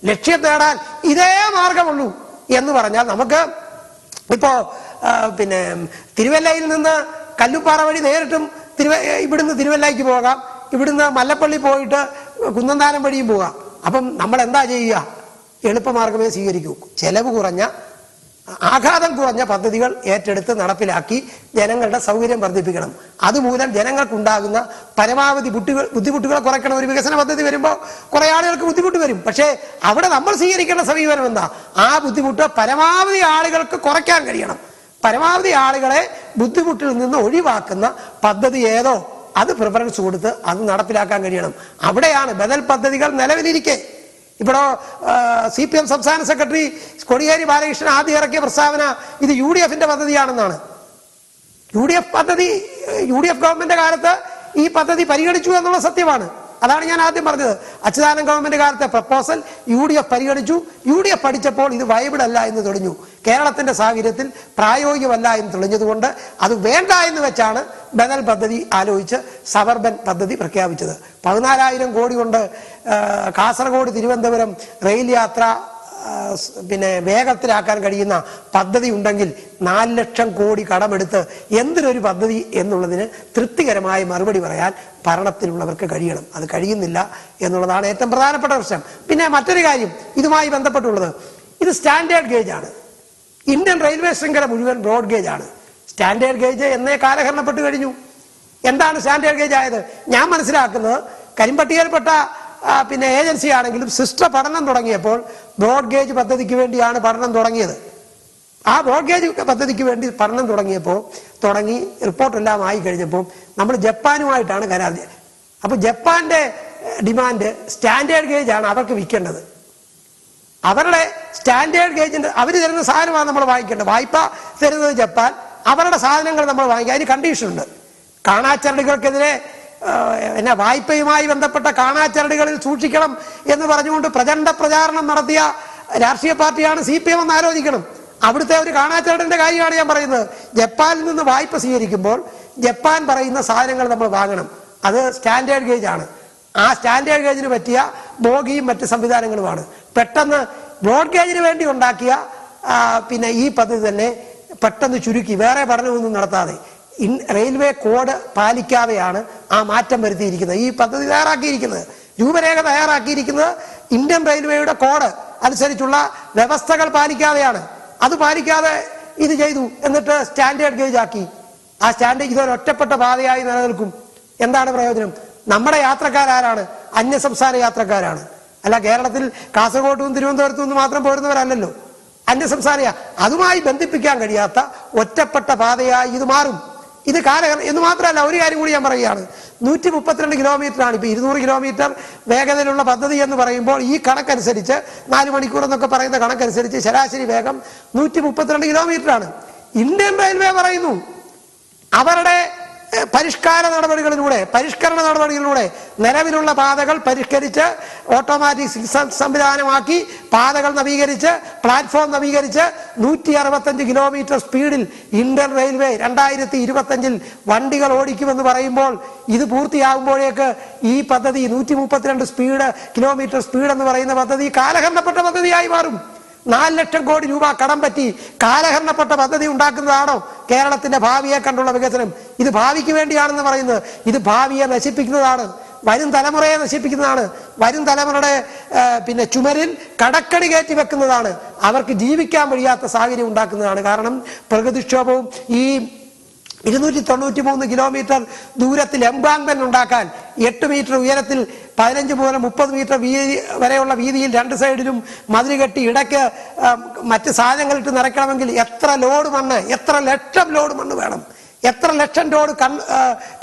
S2: ലക്ഷ്യം നേടാൻ ഇതേ മാർഗമുള്ളൂ എന്ന് പറഞ്ഞാൽ നമുക്ക് ഇപ്പോ പിന്നെ തിരുവല്ലയിൽ നിന്ന് കല്ലുപ്പാറ വഴി നേരിട്ടും ഇവിടുന്ന് തിരുവല്ലയ്ക്ക് പോകാം, ഇവിടുന്ന് മല്ലപ്പള്ളി പോയിട്ട് കുന്നന്താനം വഴിയും പോകാം. അപ്പം നമ്മൾ എന്താ ചെയ്യുക? എളുപ്പമാർഗമേ സ്വീകരിക്കൂ. ചെലവ് കുറഞ്ഞ, ആഘാതം കുറഞ്ഞ പദ്ധതികൾ ഏറ്റെടുത്ത് നടപ്പിലാക്കി ജനങ്ങളുടെ സൗകര്യം വർദ്ധിപ്പിക്കണം. അതുമൂലം ജനങ്ങൾക്കുണ്ടാകുന്ന പരമാവധി ബുദ്ധിമുട്ടുകളെ കുറയ്ക്കണം. ഒരു വികസന പദ്ധതി വരുമ്പോൾ കുറെ ആളുകൾക്ക് ബുദ്ധിമുട്ട് വരും. പക്ഷേ അവിടെ നമ്മൾ സ്വീകരിക്കേണ്ട സമീപനം എന്താ? ആ ബുദ്ധിമുട്ട് പരമാവധി ആളുകൾക്ക് കുറയ്ക്കാൻ കഴിയണം. പരമാവധി ആളുകളെ ബുദ്ധിമുട്ടിൽ നിന്ന് ഒഴിവാക്കുന്ന പദ്ധതി ഏതോ അത് പ്രിഫറൻസ് കൊടുത്ത് അത് നടപ്പിലാക്കാൻ കഴിയണം. അവിടെയാണ് ബദൽ പദ്ധതികൾ നിലവിലിരിക്കെ. ഇവിടെ CPM സംസ്ഥാന സെക്രട്ടറി കോടിയേരി ബാലകൃഷ്ണൻ ആദ്യം ഇറക്കിയ പ്രസ്താവന ഇത് UDF പദ്ധതിയാണെന്നാണ്. UDF ഗവൺമെന്റ് കാലത്ത് ഈ പദ്ധതി പരിഗണിച്ചു എന്നുള്ള സത്യമാണ്. അതാണ് ഞാൻ ആദ്യം പറഞ്ഞത്. അച്യുതാനന്ദൻ ഗവൺമെന്റ് കാലത്തെ പ്രപ്പോസൽ UDF പരിഗണിച്ചു. UDF പഠിച്ചപ്പോൾ ഇത് വയബിൾ അല്ല എന്ന് തെളിഞ്ഞു. കേരളത്തിന്റെ സാഹചര്യത്തിൽ പ്രായോഗികമല്ല എന്ന് തെളിഞ്ഞതുകൊണ്ട് അത് വേണ്ട എന്ന് വെച്ചാണ് ബദൽ പദ്ധതി ആലോചിച്ച് സബർബൻ പദ്ധതി പ്രഖ്യാപിച്ചത്. 14,000 കോടി കൊണ്ട് കാസർഗോഡ് തിരുവനന്തപുരം റെയിൽ യാത്ര വേഗത്തിലാക്കാൻ കഴിയുന്ന പദ്ധതി ഉണ്ടെങ്കിൽ 4 ലക്ഷം കോടി കടമെടുത്ത് എന്തിനൊരു പദ്ധതി എന്നുള്ളതിന് തൃപ്തികരമായ മറുപടി പറയാൻ ഭരണത്തിലുള്ളവർക്ക് കഴിയണം. അത് കഴിയുന്നില്ല എന്നുള്ളതാണ് ഏറ്റവും പ്രധാനപ്പെട്ട പ്രശ്നം. പിന്നെ മറ്റൊരു കാര്യം ഇതുമായി ബന്ധപ്പെട്ടുള്ളത്, ഇത് സ്റ്റാൻഡേർഡ് ഗേജ് ആണ്. ഇന്ത്യൻ റെയിൽവേ ശൃംഖല മുഴുവൻ ബ്രോഡ് ഗേജ് ആണ്. സ്റ്റാൻഡേർഡ് ഗേജ് എന്നേ കാലഹരണപ്പെട്ട് കഴിഞ്ഞു. എന്താണ് സ്റ്റാൻഡേർഡ് ഗേജ് ആയത്? ഞാൻ മനസ്സിലാക്കുന്നത് കരിമ്പട്ടികയിൽപ്പെട്ട ഏജൻസി ആണെങ്കിലും സിസ്റ്റർ പഠനം തുടങ്ങിയപ്പോൾ ബ്രോഡ് ഗേജ് പദ്ധതിക്ക് വേണ്ടിയാണ് പഠനം തുടങ്ങിയത്. ആ ബ്രോഡ് ഗേജ് പദ്ധതിക്ക് വേണ്ടി പഠനം തുടങ്ങി റിപ്പോർട്ടെല്ലാം ആയി കഴിഞ്ഞപ്പോൾ നമ്മൾ ജപ്പാനുമായിട്ടാണ് കരാർ. അപ്പൊ ജപ്പാന്റെ ഡിമാൻഡ് സ്റ്റാൻഡേർഡ് ഗേജ് ആണ് അവർക്ക് വിൽക്കേണ്ടത്. അവരുടെ സ്റ്റാൻഡേർഡ് ഗേജിന്റെ അവർ തരുന്ന സാധനമാണ് നമ്മൾ വാങ്ങിക്കേണ്ടത്. വായ്പ തരുന്നത് ജപ്പാൻ, അവരുടെ സാധനങ്ങൾ നമ്മൾ വാങ്ങിക്കുക. അതിന് കണ്ടീഷനുണ്ട്. കാണാച്ചരടുകൾക്കെതിരെ വായ്പയുമായി ബന്ധപ്പെട്ട കാണാച്ചരടുകളിൽ സൂക്ഷിക്കണം എന്ന് പറഞ്ഞുകൊണ്ട് പ്രചണ്ഡ പ്രചാരണം നടത്തിയ രാഷ്ട്രീയ പാർട്ടിയാണ് CPM എന്ന് ആലോചിക്കണം. അവിടുത്തെ ഒരു കാണാച്ചരടിന്റെ കാര്യമാണ് ഞാൻ പറയുന്നത്. ജപ്പാനിൽ നിന്ന് വായ്പ സ്വീകരിക്കുമ്പോൾ ജപ്പാൻ പറയുന്ന സാധനങ്ങൾ നമ്മൾ വാങ്ങണം. അത് സ്റ്റാൻഡേർഡ് ഗേജ് ആണ്. ആ സ്റ്റാൻഡേർഡ് ഗേജിന് പറ്റിയ ബോഗിയും മറ്റ് സംവിധാനങ്ങളുമാണ്. പെട്ടെന്ന് ബ്രോഡ് ഗേജിന് വേണ്ടി ഉണ്ടാക്കിയ ഈ പദ്ധതി തന്നെ പെട്ടെന്ന് ചുരുക്കി വേറെ പഠനമൊന്നും നടത്താതെ റെയിൽവേ കോഡ് പാലിക്കാതെയാണ് ആ മാറ്റം വരുത്തിയിരിക്കുന്നത്. ഈ പദ്ധതി തയ്യാറാക്കിയിരിക്കുന്നത്, രൂപരേഖ തയ്യാറാക്കിയിരിക്കുന്നത് ഇന്ത്യൻ റെയിൽവേയുടെ കോഡ് അനുസരിച്ചുള്ള വ്യവസ്ഥകൾ പാലിക്കാതെയാണ്. അത് പാലിക്കാതെ ഇത് ചെയ്തു. എന്നിട്ട് സ്റ്റാൻഡേർഡ് ഗേജ് ആക്കി. ആ സ്റ്റാൻഡേർഡ് ഇതൊരു ഒറ്റപ്പെട്ട പാതയായി നിലനിൽക്കും. എന്താണ് പ്രയോജനം? നമ്മുടെ യാത്രക്കാരാരാണ്? അന്യസംസ്ഥാന യാത്രക്കാരാണ്. അല്ല, കേരളത്തിൽ കാസർഗോഡും തിരുവനന്തപുരത്തു നിന്ന് മാത്രം പോരുന്നവരല്ലല്ലോ. അന്യസംസ്ഥാന, അതുമായി ബന്ധിപ്പിക്കാൻ കഴിയാത്ത ഒറ്റപ്പെട്ട പാതയായി ഇത് മാറും. ഇത് എന്ന് മാത്രമല്ല, ഒരു കാര്യം കൂടി ഞാൻ പറയുകയാണ്. 132 കിലോമീറ്റർ ആണ്. ഇപ്പൊ 200 കിലോമീറ്റർ വേഗതയിലുള്ള പദ്ധതി എന്ന് പറയുമ്പോൾ ഈ കണക്കനുസരിച്ച് 4 മണിക്കൂർ എന്നൊക്കെ പറയുന്ന കണക്കനുസരിച്ച് ശരാശരി വേഗം 132 കിലോമീറ്റർ ആണ്. ഇന്ത്യൻ റെയിൽവേ പറയുന്നു അവരുടെ പരിഷ്കരണ നടപടികളിലൂടെ നിലവിലുള്ള പാതകൾ പരിഷ്കരിച്ച് ഓട്ടോമാറ്റിക് സംവിധാനമാക്കി പാതകൾ നവീകരിച്ച് പ്ലാറ്റ്ഫോം നവീകരിച്ച് 165 കിലോമീറ്റർ സ്പീഡിൽ ഇന്ത്യൻ റെയിൽവേ 2025 വണ്ടികൾ ഓടിക്കുമെന്ന് പറയുമ്പോൾ ഇത് പൂർത്തിയാകുമ്പോഴേക്ക് ഈ പദ്ധതി 132 കിലോമീറ്റർ സ്പീഡ് എന്ന് പറയുന്ന പദ്ധതി കാലഹരണപ്പെട്ട പദ്ധതിയായി മാറും. 4 ലക്ഷം കോടി രൂപ കടം പറ്റി കാലഹരണപ്പെട്ട പദ്ധതി ഉണ്ടാക്കുന്നതാണോ കേരളത്തിന്റെ ഭാവിയെ കണ്ടുള്ള വികസനം? ഇത് ഭാവിക്ക് വേണ്ടിയാണെന്ന് പറയുന്നത്. ഇത് ഭാവിയെ നശിപ്പിക്കുന്നതാണ്, വരും തലമുറയെ നശിപ്പിക്കുന്നതാണ്, വരും തലമുറയുടെ ചുമരിൽ കടക്കടി കയറ്റി വെക്കുന്നതാണ്, അവർക്ക് ജീവിക്കാൻ വഴിയാത്ത സാഹചര്യം ഉണ്ടാക്കുന്നതാണ്. കാരണം പ്രകൃതിക്ഷോഭവും ഈ 293 കിലോമീറ്റർ ദൂരത്തിൽ എംബാങ്ക്മെന്റ് ഉണ്ടാക്കാൻ 8 മീറ്റർ ഉയരത്തിൽ 15 മുതൽ 30 മീറ്റർ വരെയുള്ള വീതിയിൽ 2 സൈഡിലും മതിൽ കെട്ടി ഇടയ്ക്ക് മറ്റ് സാധനങ്ങളിട്ട് നിറയ്ക്കണമെങ്കിൽ എത്ര ലക്ഷം ലോഡ് മണ്ണ് വേണം, എത്ര ലക്ഷം ലോഡ്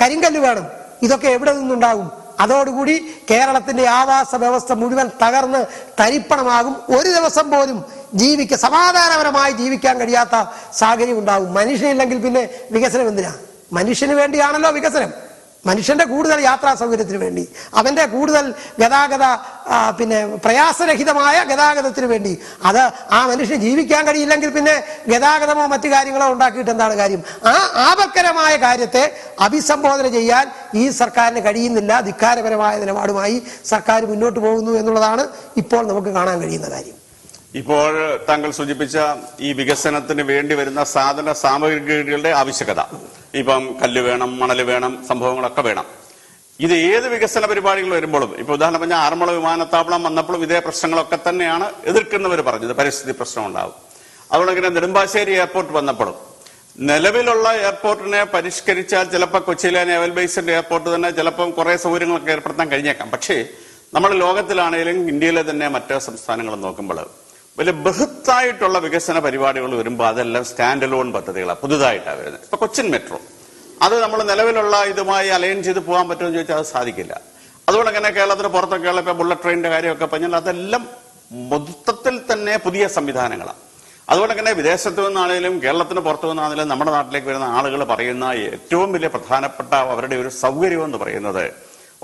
S2: കരിങ്കല്ല് വേണം? ഇതൊക്കെ എവിടെ നിന്നുണ്ടാകും? അതോടുകൂടി കേരളത്തിന്റെ ആവാസ വ്യവസ്ഥ മുഴുവൻ തകർന്ന് തരിപ്പണമാകും. ഒരു ദിവസം പോലും സമാധാനപരമായി ജീവിക്കാൻ കഴിയാത്ത സാഹചര്യം ഉണ്ടാകും. മനുഷ്യനില്ലെങ്കിൽ പിന്നെ വികസനം എന്തിനാ? മനുഷ്യന് വേണ്ടിയാണല്ലോ വികസനം. മനുഷ്യന്റെ കൂടുതൽ യാത്രാ സൗകര്യത്തിന് വേണ്ടി, അവന്റെ കൂടുതൽ ഗതാഗത പ്രയാസരഹിതമായ ഗതാഗതത്തിന് വേണ്ടി. അത് ആ മനുഷ്യന് ജീവിക്കാൻ കഴിയില്ലെങ്കിൽ പിന്നെ ഗതാഗതമോ മറ്റു കാര്യങ്ങളോ ഉണ്ടാക്കിയിട്ട് എന്താണ് കാര്യം? ആ ആപത്കരമായ കാര്യത്തെ അഭിസംബോധന ചെയ്യാൻ ഈ സർക്കാരിന് കഴിയുന്നില്ല. ധിക്കാരപരമായ നിലപാടുമായി സർക്കാർ മുന്നോട്ട് പോകുന്നു എന്നുള്ളതാണ് ഇപ്പോൾ നമുക്ക് കാണാൻ കഴിയുന്ന കാര്യം.
S1: ഇപ്പോൾ താങ്കൾ സൂചിപ്പിച്ച ഈ വികസനത്തിന് വേണ്ടി വരുന്ന സാധന സാമഗ്രികളുടെ ആവശ്യകത, ഇപ്പം കല്ല് വേണം, മണൽ വേണം, സംഭവങ്ങളൊക്കെ വേണം. ഇത് ഏത് വികസന പരിപാടികൾ വരുമ്പോഴും, ഇപ്പൊ ഉദാഹരണം പറഞ്ഞാൽ ആറന്മുള വിമാനത്താവളം വന്നപ്പോഴും ഇതേ പ്രശ്നങ്ങളൊക്കെ തന്നെയാണ് എതിർക്കുന്നവർ പറഞ്ഞത്. പരിസ്ഥിതി പ്രശ്നം ഉണ്ടാവും. അതുകൊണ്ട് തന്നെ നെടുമ്പാശ്ശേരി എയർപോർട്ട് വന്നപ്പോഴും നിലവിലുള്ള എയർപോർട്ടിനെ പരിഷ്കരിച്ചാൽ ചിലപ്പോൾ കൊച്ചിയിലെ നേവൽ ബേസിന്റെ എയർപോർട്ട് തന്നെ ചിലപ്പം കുറെ സൗകര്യങ്ങളൊക്കെ ഏർപ്പെടുത്താൻ കഴിഞ്ഞേക്കാം. പക്ഷേ നമ്മൾ ലോകത്തിലാണെങ്കിലും ഇന്ത്യയിലെ തന്നെ മറ്റ് സംസ്ഥാനങ്ങൾ നോക്കുമ്പോൾ വലിയ ബൃഹത്തായിട്ടുള്ള വികസന പരിപാടികൾ വരുമ്പോൾ അതെല്ലാം സ്റ്റാൻഡ് അലോൺ പദ്ധതികളാണ്, പുതുതായിട്ടാണ് വരുന്നത്. ഇപ്പൊ കൊച്ചിൻ മെട്രോ അത് നമ്മൾ നിലവിലുള്ള ഇതുമായി അലൈൻ ചെയ്ത് പോകാൻ പറ്റുമെന്ന് ചോദിച്ചാൽ അത് സാധിക്കില്ല. അതുകൊണ്ട് തന്നെ കേരളത്തിന് പുറത്തൊക്കെയുള്ള ഇപ്പൊ ബുള്ളറ്റ് ട്രെയിനിന്റെ കാര്യമൊക്കെ പറഞ്ഞാൽ അതെല്ലാം മൊത്തത്തിൽ തന്നെ പുതിയ സംവിധാനങ്ങളാണ്. അതുകൊണ്ട് തന്നെ വിദേശത്തു നിന്നാണെങ്കിലും കേരളത്തിന് പുറത്തു നിന്നാണെങ്കിലും നമ്മുടെ നാട്ടിലേക്ക് വരുന്ന ആളുകൾ പറയുന്ന ഏറ്റവും വലിയ പ്രധാനപ്പെട്ട അവരുടെ ഒരു സൗകര്യം എന്ന് പറയുന്നത്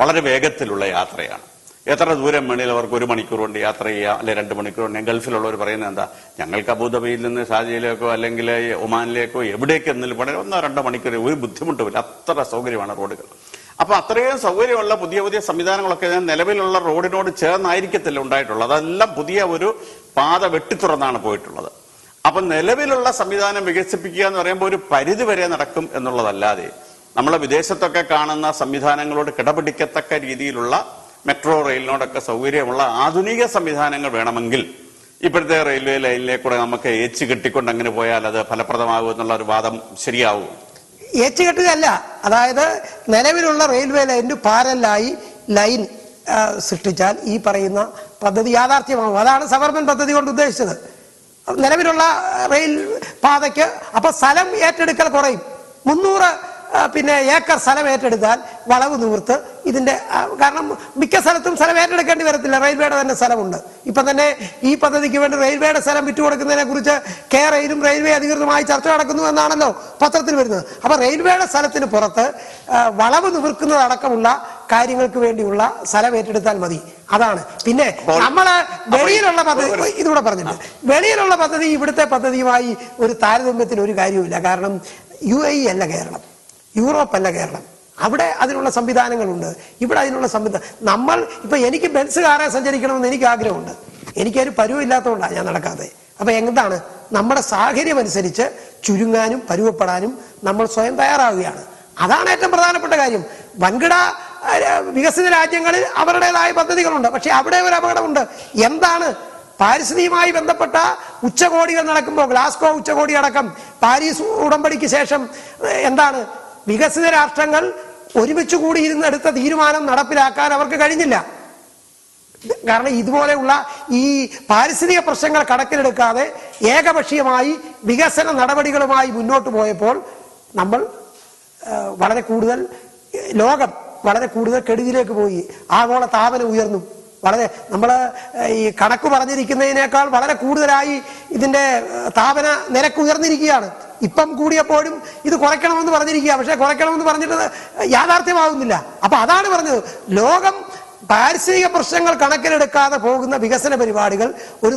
S1: വളരെ വേഗത്തിലുള്ള യാത്രയാണ്. എത്ര ദൂരം വേണമെങ്കിലും അവർക്ക് 1 മണിക്കൂർ കൊണ്ട് യാത്ര ചെയ്യാം, അല്ലെ 2 മണിക്കൂർ കൊണ്ട്. ഗൾഫിലുള്ളവർ പറയുന്നത് എന്താ, ഞങ്ങൾക്ക് അബുദാബിയിൽ നിന്ന് ഷാർജയിലേക്കോ അല്ലെങ്കിൽ ഒമാനിലേക്കോ എവിടേക്ക് എന്നാലും വളരെ 1-2 മണിക്കൂർ ഒരു ബുദ്ധിമുട്ടുമില്ല. അത്ര സൗകര്യമാണ് റോഡുകൾ. അപ്പൊ അത്രയും സൗകര്യമുള്ള പുതിയ പുതിയ സംവിധാനങ്ങളൊക്കെ നിലവിലുള്ള റോഡിനോട് ചേർന്നായിരിക്കത്തില്ല ഉണ്ടായിട്ടുള്ളത്. അതെല്ലാം പുതിയ ഒരു പാത വെട്ടിത്തുറന്നാണ് പോയിട്ടുള്ളത്. അപ്പൊ നിലവിലുള്ള സംവിധാനം വികസിപ്പിക്കുക എന്ന് പറയുമ്പോൾ ഒരു പരിധി വരെ നടക്കും എന്നുള്ളതല്ലാതെ നമ്മളെ വിദേശത്തൊക്കെ കാണുന്ന സംവിധാനങ്ങളോട് കിടപിടിക്കത്തക്ക രീതിയിലുള്ള മെട്രോ റെയിലിനോടൊക്കെ സൗകര്യമുള്ള ആധുനിക സംവിധാനങ്ങൾ വേണമെങ്കിൽ ഇപ്പോഴത്തെ റെയിൽവേ ലൈനിലേക്കൂടെ നമുക്ക് ഏച്ച് കെട്ടിക്കൊണ്ട് അങ്ങനെ പോയാൽ അത് ഫലപ്രദമാകും എന്നുള്ള ഒരു വാദം ശരിയാവും.
S2: ഏച്ച് കെട്ടുകയല്ല, അതായത് നിലവിലുള്ള റെയിൽവേ ലൈനിന് പാരലായി ലൈൻ സൃഷ്ടിച്ചാൽ ഈ പറയുന്ന പദ്ധതി യാഥാർത്ഥ്യമാകും. അതാണ് സബർബൻ പദ്ധതി കൊണ്ട് ഉദ്ദേശിച്ചത്. നിലവിലുള്ള റെയിൽ പാതയ്ക്ക് അപ്പൊ സ്ഥലം ഏറ്റെടുക്കൽ കുറയും. 300 ഏക്കർ സ്ഥലം ഏറ്റെടുത്താൽ വളവ് നിവർത്ത് ഇതിന്റെ, കാരണം മിക്ക സ്ഥലത്തും സ്ഥലം ഏറ്റെടുക്കേണ്ടി വരത്തില്ല, റെയിൽവേയുടെ തന്നെ സ്ഥലമുണ്ട്. ഇപ്പൊ തന്നെ ഈ പദ്ധതിക്ക് വേണ്ടി റെയിൽവേയുടെ സ്ഥലം വിട്ടുകൊടുക്കുന്നതിനെ കുറിച്ച് റെയിലും റെയിൽവേ അധികൃതരുമായി ചർച്ച നടക്കുന്നു എന്നാണല്ലോ പത്രത്തിൽ വരുന്നത്. അപ്പൊ റെയിൽവേയുടെ സ്ഥലത്തിന് പുറത്ത് വളവ് നിവർക്കുന്നതടക്കമുള്ള കാര്യങ്ങൾക്ക് വേണ്ടിയുള്ള സ്ഥലം ഏറ്റെടുത്താൽ മതി. അതാണ്. പിന്നെ നമ്മള് വെളിയിലുള്ള പദ്ധതി ഇതുകൂടെ പറഞ്ഞിട്ട്, വെളിയിലുള്ള പദ്ധതി ഇവിടുത്തെ പദ്ധതിയുമായി ഒരു താരതമ്യത്തിന് ഒരു കാര്യവുമില്ല. കാരണം UAE അല്ല കേരളം, യൂറോപ്പ് അല്ല കേരളം. അവിടെ അതിനുള്ള സംവിധാനങ്ങളുണ്ട്, ഇവിടെ അതിനുള്ള നമ്മൾ ഇപ്പൊ എനിക്ക് ബെൻസ് കാറെ സഞ്ചരിക്കണമെന്ന് എനിക്ക് ആഗ്രഹമുണ്ട്. എനിക്കൊരു പരുവില്ലാത്തതുകൊണ്ടാണ് ഞാൻ നടക്കാതെ. അപ്പൊ എന്താണ്, നമ്മുടെ സാഹചര്യം അനുസരിച്ച് ചുരുങ്ങാനും പരുവപ്പെടാനും നമ്മൾ സ്വയം തയ്യാറാവുകയാണ്. അതാണ് ഏറ്റവും പ്രധാനപ്പെട്ട കാര്യം. വൻകിട വികസിത രാജ്യങ്ങളിൽ അവരുടേതായ പദ്ധതികളുണ്ട്. പക്ഷെ അവിടെ ഒരു അപകടമുണ്ട്. എന്താണ്? പാരിസ്ഥിതിയുമായി ബന്ധപ്പെട്ട ഉച്ചകോടികൾ നടക്കുമ്പോൾ, ഗ്ലാസ്കോ ഉച്ചകോടി അടക്കം പാരീസ് ഉടമ്പടിക്ക് ശേഷം എന്താണ്, വികസിത രാഷ്ട്രങ്ങൾ ഒരുമിച്ച് കൂടിയിരുന്ന് എടുത്ത തീരുമാനം നടപ്പിലാക്കാൻ അവർക്ക് കഴിഞ്ഞില്ല. കാരണം ഇതുപോലെയുള്ള ഈ പാരിസ്ഥിതിക പ്രശ്നങ്ങൾ കണക്കിലെടുക്കാതെ ഏകപക്ഷീയമായി വികസന നടപടികളുമായി മുന്നോട്ട് പോയപ്പോൾ നമ്മൾ ലോകം വളരെ കൂടുതൽ കെടുതിയിലേക്ക് പോയി. ആഗോള താപനം ഉയർന്നു. നമ്മള് ഈ കണക്ക് പറഞ്ഞിരിക്കുന്നതിനേക്കാൾ വളരെ കൂടുതലായി ഇതിന്റെ താപന നിരക്ക് ഉയർന്നിരിക്കുകയാണ്. ഇപ്പം കൂടിയപ്പോഴും ഇത് കുറയ്ക്കണമെന്ന് പറഞ്ഞിരിക്കുക. പക്ഷെ കുറയ്ക്കണമെന്ന് പറഞ്ഞിട്ട് യാഥാർത്ഥ്യമാകുന്നില്ല. അപ്പൊ അതാണ് പറഞ്ഞത്, ലോകം പാരിസ്ഥിതിക പ്രശ്നങ്ങൾ കണക്കിലെടുക്കാതെ പോകുന്ന വികസന പരിപാടികൾ ഒരു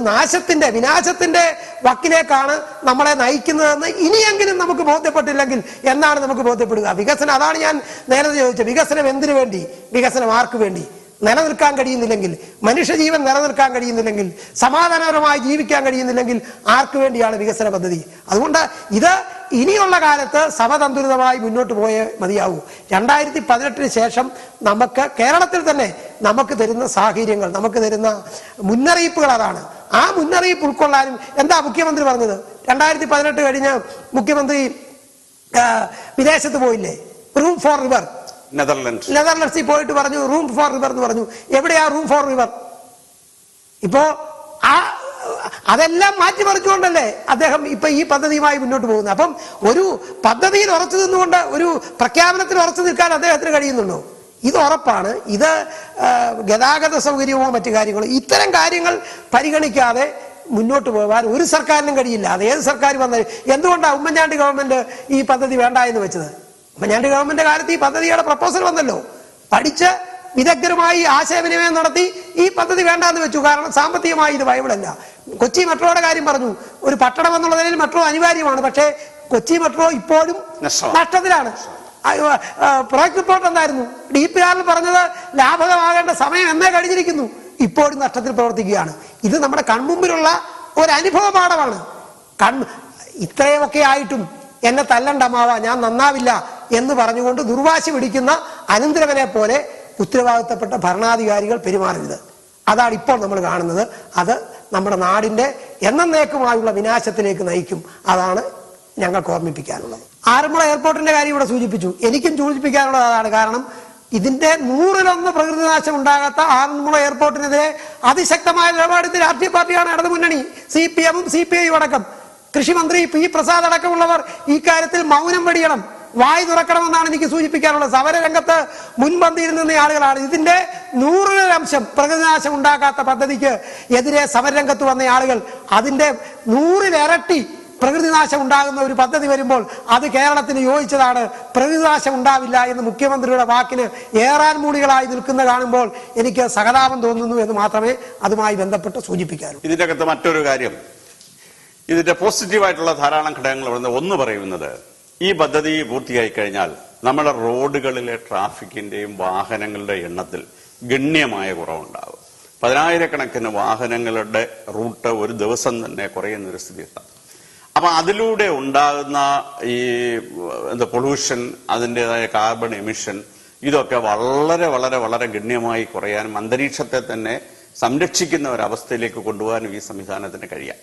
S2: വിനാശത്തിന്റെ വക്കിലേക്കാണ് നമ്മളെ നയിക്കുന്നതെന്ന് ഇനിയെങ്കിലും നമുക്ക് ബോധ്യപ്പെട്ടില്ലെങ്കിൽ എന്നാണ് നമുക്ക് ബോധ്യപ്പെടുക? വികസനം, അതാണ് ഞാൻ നേരത്തെ ചോദിച്ചത്, വികസനം എന്തിനു വേണ്ടി? വികസനം ആർക്ക് വേണ്ടി? നിലനിൽക്കാൻ കഴിയുന്നില്ലെങ്കിൽ, മനുഷ്യജീവൻ നിലനിൽക്കാൻ കഴിയുന്നില്ലെങ്കിൽ, സമാധാനപരമായി ജീവിക്കാൻ കഴിയുന്നില്ലെങ്കിൽ ആർക്ക് വേണ്ടിയാണ് വികസന പദ്ധതി? അതുകൊണ്ട് ഇത് ഇനിയുള്ള കാലത്ത് സമതന്തുലിതമായി മുന്നോട്ട് പോയേ മതിയാവൂ. 2018 ശേഷം നമുക്ക് കേരളത്തിൽ തന്നെ നമുക്ക് തരുന്ന സാഹചര്യങ്ങൾ, നമുക്ക് തരുന്ന മുന്നറിയിപ്പുകൾ അതാണ്. ആ മുന്നറിയിപ്പ് ഉൾക്കൊള്ളാനും എന്താ മുഖ്യമന്ത്രി പറഞ്ഞത്? 2018 കഴിഞ്ഞ് മുഖ്യമന്ത്രി വിദേശത്ത് പോയില്ലേ? റൂം ഫോർ റിവർ, നെതർലൻഡ്സിൽ പോയിട്ട് പറഞ്ഞു റൂം ഫോർ റിവർ എന്ന് പറഞ്ഞു. എവിടെയാ റൂം ഫോർ റിവർ? ഇപ്പോ അതെല്ലാം മാറ്റിമറിച്ചുകൊണ്ടല്ലേ അദ്ദേഹം ഇപ്പൊ ഈ പദ്ധതിയുമായി മുന്നോട്ട് പോകുന്നത്. അപ്പം ഒരു പദ്ധതിയിൽ ഉറച്ചു നിന്നുകൊണ്ട് ഒരു പ്രഖ്യാപനത്തിൽ ഉറച്ചു നിൽക്കാൻ അദ്ദേഹത്തിന് കഴിയുന്നുണ്ടോ? ഇത് ഉറപ്പാണ്. ഇത് ഗതാഗത സൗകര്യമോ മറ്റു കാര്യങ്ങളോ ഇത്തരം കാര്യങ്ങൾ പരിഗണിക്കാതെ മുന്നോട്ട് പോകാൻ ഒരു സർക്കാരിനും കഴിയില്ല. അത് ഏത് സർക്കാർ വന്നാലും. എന്തുകൊണ്ടാണ് ഉമ്മൻചാണ്ടി ഗവൺമെന്റ് ഈ പദ്ധതി വേണ്ട എന്ന് വെച്ചത്? ഉമ്മൻചാണ്ടി ഗവൺമെന്റ് കാലത്ത് ഈ പദ്ധതിയുടെ പ്രപ്പോസൽ വന്നല്ലോ. പഠിച്ച് വിദഗ്ധരുമായി ആശയവിനിമയം നടത്തി ഈ പദ്ധതി വേണ്ടാന്ന് വെച്ചു. കാരണം സാമ്പത്തികമായി ഇത് വയബിളല്ല. കൊച്ചി മെട്രോയുടെ കാര്യം പറഞ്ഞു. ഒരു പട്ടണം എന്നുള്ള നിലയിൽ മെട്രോ അനിവാര്യമാണ്. പക്ഷേ കൊച്ചി മെട്രോ ഇപ്പോഴും നഷ്ടത്തിലാണ്. പ്രോജക്ട് റിപ്പോർട്ട് എന്തായിരുന്നു? DPR പറഞ്ഞത് ലാഭകരമാകേണ്ട സമയം എന്നേ കഴിഞ്ഞിരിക്കുന്നു. ഇപ്പോഴും നഷ്ടത്തിൽ പ്രവർത്തിക്കുകയാണ്. ഇത് നമ്മുടെ കൺമുമ്പിലുള്ള ഒരു അനുഭവ പാഠമാണ്. ഇത്രയുമൊക്കെ ആയിട്ടും എന്നെ തല്ലണ്ടമാവ, ഞാൻ നന്നാവില്ല എന്ന് പറഞ്ഞുകൊണ്ട് ദുർവാശി പിടിക്കുന്ന അനന്തരവനെ പോലെ ഉത്തരവാദിത്തപ്പെട്ട ഭരണാധികാരികൾ പെരുമാറരുത്. അതാണ് ഇപ്പോൾ നമ്മൾ കാണുന്നത്. അത് നമ്മുടെ നാടിന്റെ എന്നേക്കുമായുള്ള വിനാശത്തിലേക്ക് നയിക്കും. അതാണ് ഞങ്ങൾക്ക് ഓർമ്മിപ്പിക്കാനുള്ളത്. ആറന്മുള എയർപോർട്ടിന്റെ കാര്യം ഇവിടെ സൂചിപ്പിച്ചു. എനിക്കും സൂചിപ്പിക്കാനുള്ളത് അതാണ്. കാരണം ഇതിന്റെ 100-1 പ്രകൃതിനാശം ഉണ്ടാകാത്ത ആറന്മുള എയർപോർട്ടിനെതിരെ അതിശക്തമായ നിലപാടിന്റെ രാഷ്ട്രീയ പാർട്ടിയാണ് ഇടതുമുന്നണി, CPM ഉം CPI അടക്കം. കൃഷിമന്ത്രി P. പ്രസാദ് അടക്കമുള്ളവർ ഈ കാര്യത്തിൽ മൗനം വെടിയണം, വായി തുറക്കണമെന്നാണ് എനിക്ക് സൂചിപ്പിക്കാനുള്ളത്. സമരരംഗത്ത് മുൻപന്തിയിൽ നിന്ന ആളുകളാണ്. ഇതിന്റെ 100% പ്രകൃതിനാശം ഉണ്ടാക്കാത്ത പദ്ധതിക്ക് എതിരെ സമരരംഗത്ത് വന്ന ആളുകൾ അതിന്റെ 100 ഇരട്ടി പ്രകൃതിനാശം ഉണ്ടാകുന്ന ഒരു പദ്ധതി വരുമ്പോൾ അത് കേരളത്തിന് യോജിച്ചതാണ്, പ്രകൃതിനാശം ഉണ്ടാവില്ല എന്ന് മുഖ്യമന്ത്രിയുടെ വാക്കിന് ഏറാൻ മൂടികളായി നിൽക്കുന്ന കാണുമ്പോൾ എനിക്ക് സഹതാപം തോന്നുന്നു എന്ന് മാത്രമേ അതുമായി ബന്ധപ്പെട്ട് സൂചിപ്പിക്കാനൂ.
S1: ഇതിന്റെ അകത്ത് മറ്റൊരു കാര്യം, ഇതിന്റെ പോസിറ്റീവായിട്ടുള്ള ധാരാളം ഘടകങ്ങൾ ഒന്ന് പറയുന്നത്, ഈ പദ്ധതി പൂർത്തിയായി കഴിഞ്ഞാൽ നമ്മുടെ റോഡുകളിലെ ട്രാഫിക്കിന്റെയും വാഹനങ്ങളുടെ എണ്ണത്തിൽ ഗണ്യമായ കുറവുണ്ടാകും. 10,000-കണക്കിന് വാഹനങ്ങളുടെ റൂട്ട് ഒരു ദിവസം തന്നെ കുറയുന്ന ഒരു സ്ഥിതി ഉണ്ടാകും. അപ്പൊ അതിലൂടെ ഉണ്ടാകുന്ന ഈ പൊള്യൂഷൻ, അതിൻ്റെതായ കാർബൺ എമിഷൻ, ഇതൊക്കെ വളരെ വളരെ വളരെ ഗണ്യമായി കുറയാനും അന്തരീക്ഷത്തെ തന്നെ സംരക്ഷിക്കുന്ന ഒരവസ്ഥയിലേക്ക് കൊണ്ടുപോകാനും ഈ സംവിധാനത്തിന് കഴിയാം.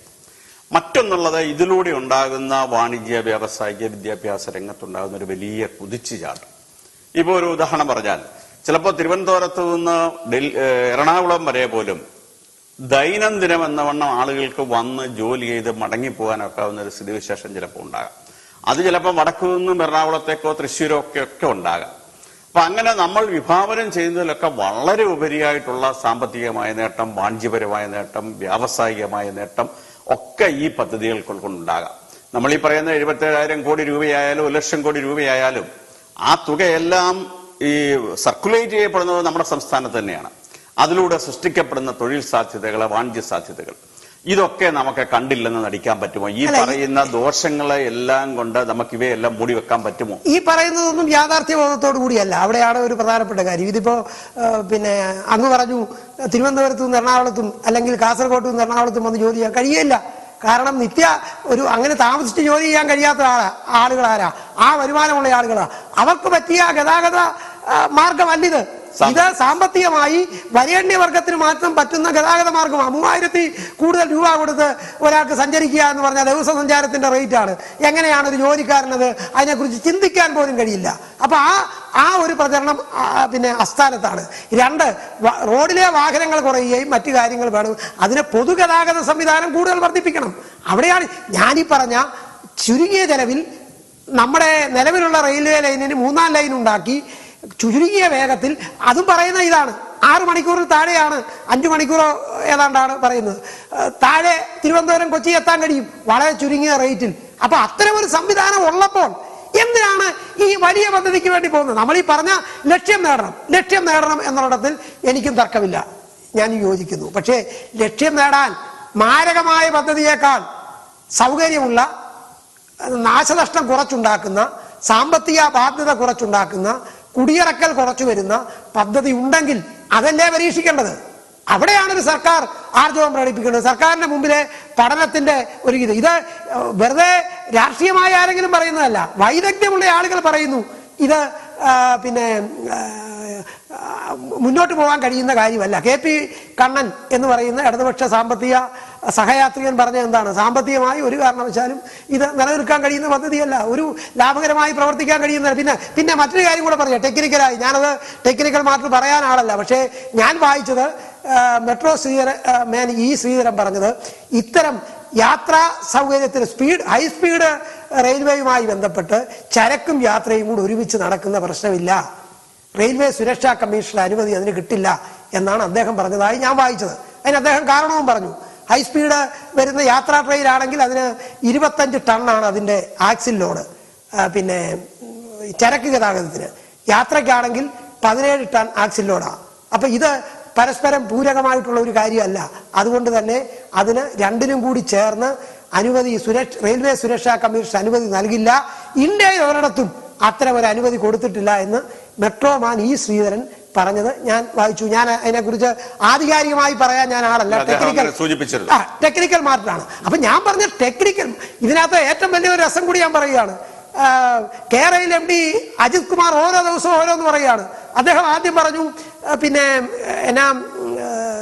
S1: മറ്റൊന്നുള്ളത്, ഇതിലൂടെ ഉണ്ടാകുന്ന വാണിജ്യ, വ്യാവസായിക, വിദ്യാഭ്യാസ രംഗത്തുണ്ടാകുന്ന ഒരു വലിയ കുതിച്ചുചാട്ടം. ഇപ്പോൾ ഒരു ഉദാഹരണം പറഞ്ഞാൽ, ചിലപ്പോൾ തിരുവനന്തപുരത്ത് നിന്ന് എറണാകുളം വരെ പോലും ദൈനംദിനം എന്നവണ്ണം ആളുകൾക്ക് വന്ന് ജോലി ചെയ്ത് മടങ്ങിപ്പോകാനൊക്കാവുന്ന ഒരു സ്ഥിതിവിശേഷം ചിലപ്പോൾ ഉണ്ടാകാം. അത് ചിലപ്പോൾ വടക്കു നിന്നും എറണാകുളത്തേക്കോ തൃശ്ശൂരോ ഒക്കെ ഉണ്ടാകാം. അപ്പൊ അങ്ങനെ നമ്മൾ വിഭാവനം ചെയ്യുന്നതിലൊക്കെ വളരെ ഉപരിയായിട്ടുള്ള സാമ്പത്തികമായ നേട്ടം, വാണിജ്യപരമായ നേട്ടം, വ്യാവസായികമായ നേട്ടം ഒക്കെ ഈ പദ്ധതികൾ കൊണ്ടുണ്ടാകാം. നമ്മൾ ഈ പറയുന്ന 77,000 കോടി രൂപയായാലും 1,00,000 കോടി രൂപയായാലും ആ തുകയെല്ലാം ഈ സർക്കുലേറ്റ് ചെയ്യപ്പെടുന്നത് നമ്മുടെ സംസ്ഥാനത്ത് തന്നെയാണ്. അതിലൂടെ സൃഷ്ടിക്കപ്പെടുന്ന തൊഴിൽ സാധ്യതകൾ, വാണിജ്യ സാധ്യതകൾ, ഇതൊക്കെ നമുക്ക് കണ്ടില്ലെന്ന് നടിക്കാൻ പറ്റുമോ? ഈ പറയുന്ന ദോഷങ്ങളെ എല്ലാം കൊണ്ട് നമുക്ക് ഇവയെല്ലാം മൂടി വെക്കാൻ പറ്റുമോ?
S2: ഈ പറയുന്നതൊന്നും യാഥാർത്ഥ്യബോധത്തോടു കൂടിയല്ല. അവിടെയാണ് ഒരു പ്രധാനപ്പെട്ട കാര്യം. ഇതിപ്പോ അങ്ങ് പറഞ്ഞു തിരുവനന്തപുരത്തു നിന്ന് എറണാകുളത്തും അല്ലെങ്കിൽ കാസർഗോഡ് നിന്ന് എറണാകുളത്തും വന്ന് ജോലി ചെയ്യാൻ കഴിയില്ല. കാരണം അങ്ങനെ താമസിച്ച് ജോലി ചെയ്യാൻ കഴിയാത്ത ആളുകൾ ആരാ? ആ വരുമാനമുള്ള ആളുകളാ. അവർക്ക് പറ്റിയ ഗതാഗത മാർഗമല്ലിത്. ഇത് സാമ്പത്തികമായി വരേണ്യവർഗത്തിന് മാത്രം പറ്റുന്ന ഗതാഗത മാർഗമാണ്. 3,000 കൂടുതൽ രൂപ കൊടുത്ത് ഒരാൾക്ക് സഞ്ചരിക്കുക എന്ന് പറഞ്ഞാൽ ദിവസ സഞ്ചാരത്തിന്റെ റേറ്റ് ആണ്. എങ്ങനെയാണ് ഒരു ജോലിക്കാരനത് അതിനെക്കുറിച്ച് ചിന്തിക്കാൻ പോലും കഴിയില്ല. അപ്പൊ ആ ഒരു പ്രചരണം അസ്ഥാനത്താണ്. 2, റോഡിലെ വാഹനങ്ങൾ കുറയുകയും മറ്റു കാര്യങ്ങൾ വേണം. അതിന് പൊതുഗതാഗത സംവിധാനം കൂടുതൽ വർദ്ധിപ്പിക്കണം. അവിടെയാണ് ഞാനീ പറഞ്ഞ ചുരുങ്ങിയ ചെലവിൽ നമ്മുടെ നിലവിലുള്ള റെയിൽവേ ലൈനിന് 3-4 ലൈൻ ഉണ്ടാക്കി ചുരുങ്ങിയ വേഗത്തിൽ, അതും പറയുന്ന ഇതാണ്, 6 മണിക്കൂറിൽ താഴെയാണ്, 5 മണിക്കൂറോ ഏതാണ്ടാണ് പറയുന്നത്, താഴെ തിരുവനന്തപുരം കൊച്ചി എത്താൻ കഴിയും വളരെ ചുരുങ്ങിയ റേറ്റിൽ. അപ്പൊ അത്തരം ഒരു സംവിധാനം ഉള്ളപ്പോൾ എന്തിനാണ് ഈ വലിയ പദ്ധതിക്ക് വേണ്ടി പോകുന്നത്? നമ്മൾ ഈ പറഞ്ഞ ലക്ഷ്യം നേടണം എന്നിടത്തിൽ എനിക്കും തർക്കമില്ല, ഞാൻ യോജിക്കുന്നു. പക്ഷേ ലക്ഷ്യം നേടാൻ മാരകമായ പദ്ധതിയേക്കാൾ സൗകര്യമുള്ള, നാശനഷ്ടം കുറച്ചുണ്ടാക്കുന്ന, സാമ്പത്തിക ബാധ്യത കുറച്ചുണ്ടാക്കുന്ന, കുടിയിറക്കൽ കുറച്ചു വരുന്ന പദ്ധതി ഉണ്ടെങ്കിൽ അതല്ലേ പരീക്ഷിക്കേണ്ടത്? അവിടെയാണ് ഒരു സർക്കാർ ആർജവം പ്രകടിപ്പിക്കേണ്ടത്. സർക്കാരിന്റെ മുമ്പിലെ പഠനത്തിന്റെ ഒരു ഇത് വെറുതെ രാഷ്ട്രീയമായ ആരെങ്കിലും പറയുന്നതല്ല, വൈദഗ്ധ്യമുള്ള ആളുകൾ പറയുന്നു. ഇത് മുന്നോട്ട് പോകാൻ കഴിയുന്ന കാര്യമല്ല. KP കണ്ണൻ എന്ന് പറയുന്ന ഇടതുപക്ഷ സാമ്പത്തിക സഹയാത്രികൻ പറഞ്ഞ എന്താണ്? സാമ്പത്തികമായി ഒരു കാരണവശാലും ഇത് നിലനിൽക്കാൻ കഴിയുന്ന പദ്ധതിയല്ല, ഒരു ലാഭകരമായി പ്രവർത്തിക്കാൻ കഴിയുന്ന. പിന്നെ മറ്റൊരു കാര്യം കൂടെ പറയാം, ടെക്നിക്കലായി. ഞാനത് ടെക്നിക്കൽ മാത്രം പറയാൻ ആളല്ല, പക്ഷേ ഞാൻ വായിച്ചത് മെട്രോ ശ്രീധരൻ പറഞ്ഞത്, ഇത്തരം യാത്രാ സൗകര്യത്തിന് ഹൈ സ്പീഡ് റെയിൽവേയുമായി ബന്ധപ്പെട്ട് ചരക്കും യാത്രയും കൂടി ഒരുമിച്ച് നടക്കുന്ന പ്രശ്നമില്ല, റെയിൽവേ സുരക്ഷാ കമ്മീഷന്റെ അനുമതി അതിന് കിട്ടില്ല എന്നാണ് അദ്ദേഹം പറഞ്ഞതായി ഞാൻ വായിച്ചത്. അതിന് അദ്ദേഹം കാരണവും പറഞ്ഞു. ഹൈസ്പീഡ് വരുന്ന യാത്രാ ട്രെയിൻ ആണെങ്കിൽ അതിന് 25 ടണ്ണാണ് അതിന്റെ ആക്സിൽ ലോഡ്, ചരക്ക് ഗതാഗതത്തിന്, യാത്രയ്ക്കാണെങ്കിൽ 17 ടൺ ആക്സിൽ ലോഡാണ്. അപ്പൊ ഇത് പരസ്പരം പൂരകമായിട്ടുള്ള ഒരു കാര്യമല്ല. അതുകൊണ്ട് തന്നെ അതിന് രണ്ടിനും കൂടി ചേർന്ന് അനുമതി റെയിൽവേ സുരക്ഷാ കമ്മീഷൻ അനുമതി നൽകില്ല. ഇന്ത്യയിൽ ഒരിടത്തും അത്തരം ഒരു അനുമതി കൊടുത്തിട്ടില്ല എന്ന് മെട്രോമാൻ ഇ ശ്രീധരൻ പറഞ്ഞത് ഞാൻ വായിച്ചു. ഞാൻ അതിനെക്കുറിച്ച് ആധികാരികമായി പറയാൻ ഞാൻ ആളല്ല, ടെക്നിക്കൽ മാറ്ററാണ്. അപ്പൊ ഞാൻ പറഞ്ഞ ടെക്നിക്കൽ ഇതിനകത്ത് ഏറ്റവും വലിയൊരു രസം കൂടി ഞാൻ പറയുകയാണ്. കേരളയിൽ MD അജിത് കുമാർ ഓരോ ദിവസവും ഓരോന്ന് പറയുകയാണ്. അദ്ദേഹം ആദ്യം പറഞ്ഞു പിന്നെ എന്നാ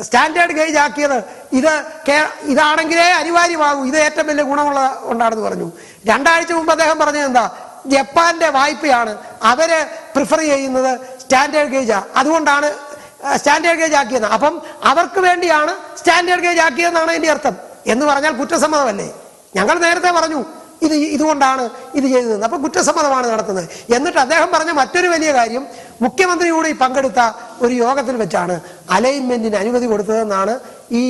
S2: സ്റ്റാൻഡേർഡ് ഗേജ് ആക്കിയത് ഇതാണെങ്കിലേ അനിവാര്യമാകൂ, ഇത് ഏറ്റവും വലിയ ഗുണമുള്ള ഉണ്ടാണെന്ന് പറഞ്ഞു. 2 ആഴ്ച മുമ്പ് അദ്ദേഹം പറഞ്ഞത് എന്താ, ജപ്പാന്റെ വായ്പയാണ്, അവര് പ്രിഫർ ചെയ്യുന്നത് സ്റ്റാൻഡേർഡ് ഗേജാ, അതുകൊണ്ടാണ് സ്റ്റാൻഡേർഡ് ഗേജ് ആക്കിയത്. അപ്പം അവർക്ക് വേണ്ടിയാണ് സ്റ്റാൻഡേർഡ് ഗേജ് ആക്കിയതെന്നാണ് അതിന്റെ അർത്ഥം. എന്ന് പറഞ്ഞാൽ കുറ്റസമ്മതമല്ലേ? ഞങ്ങൾ നേരത്തെ പറഞ്ഞു ഇതുകൊണ്ടാണ് ഇത് ചെയ്തതെന്ന്. അപ്പൊ കുറ്റസമ്മതമാണ് നടത്തുന്നത്. എന്നിട്ട് അദ്ദേഹം പറഞ്ഞ മറ്റൊരു വലിയ കാര്യം, മുഖ്യമന്ത്രി കൂടി പങ്കെടുത്ത ഒരു യോഗത്തിൽ വെച്ചാണ് അലൈൻമെന്റിന് അനുമതി കൊടുത്തതെന്നാണ് ഈ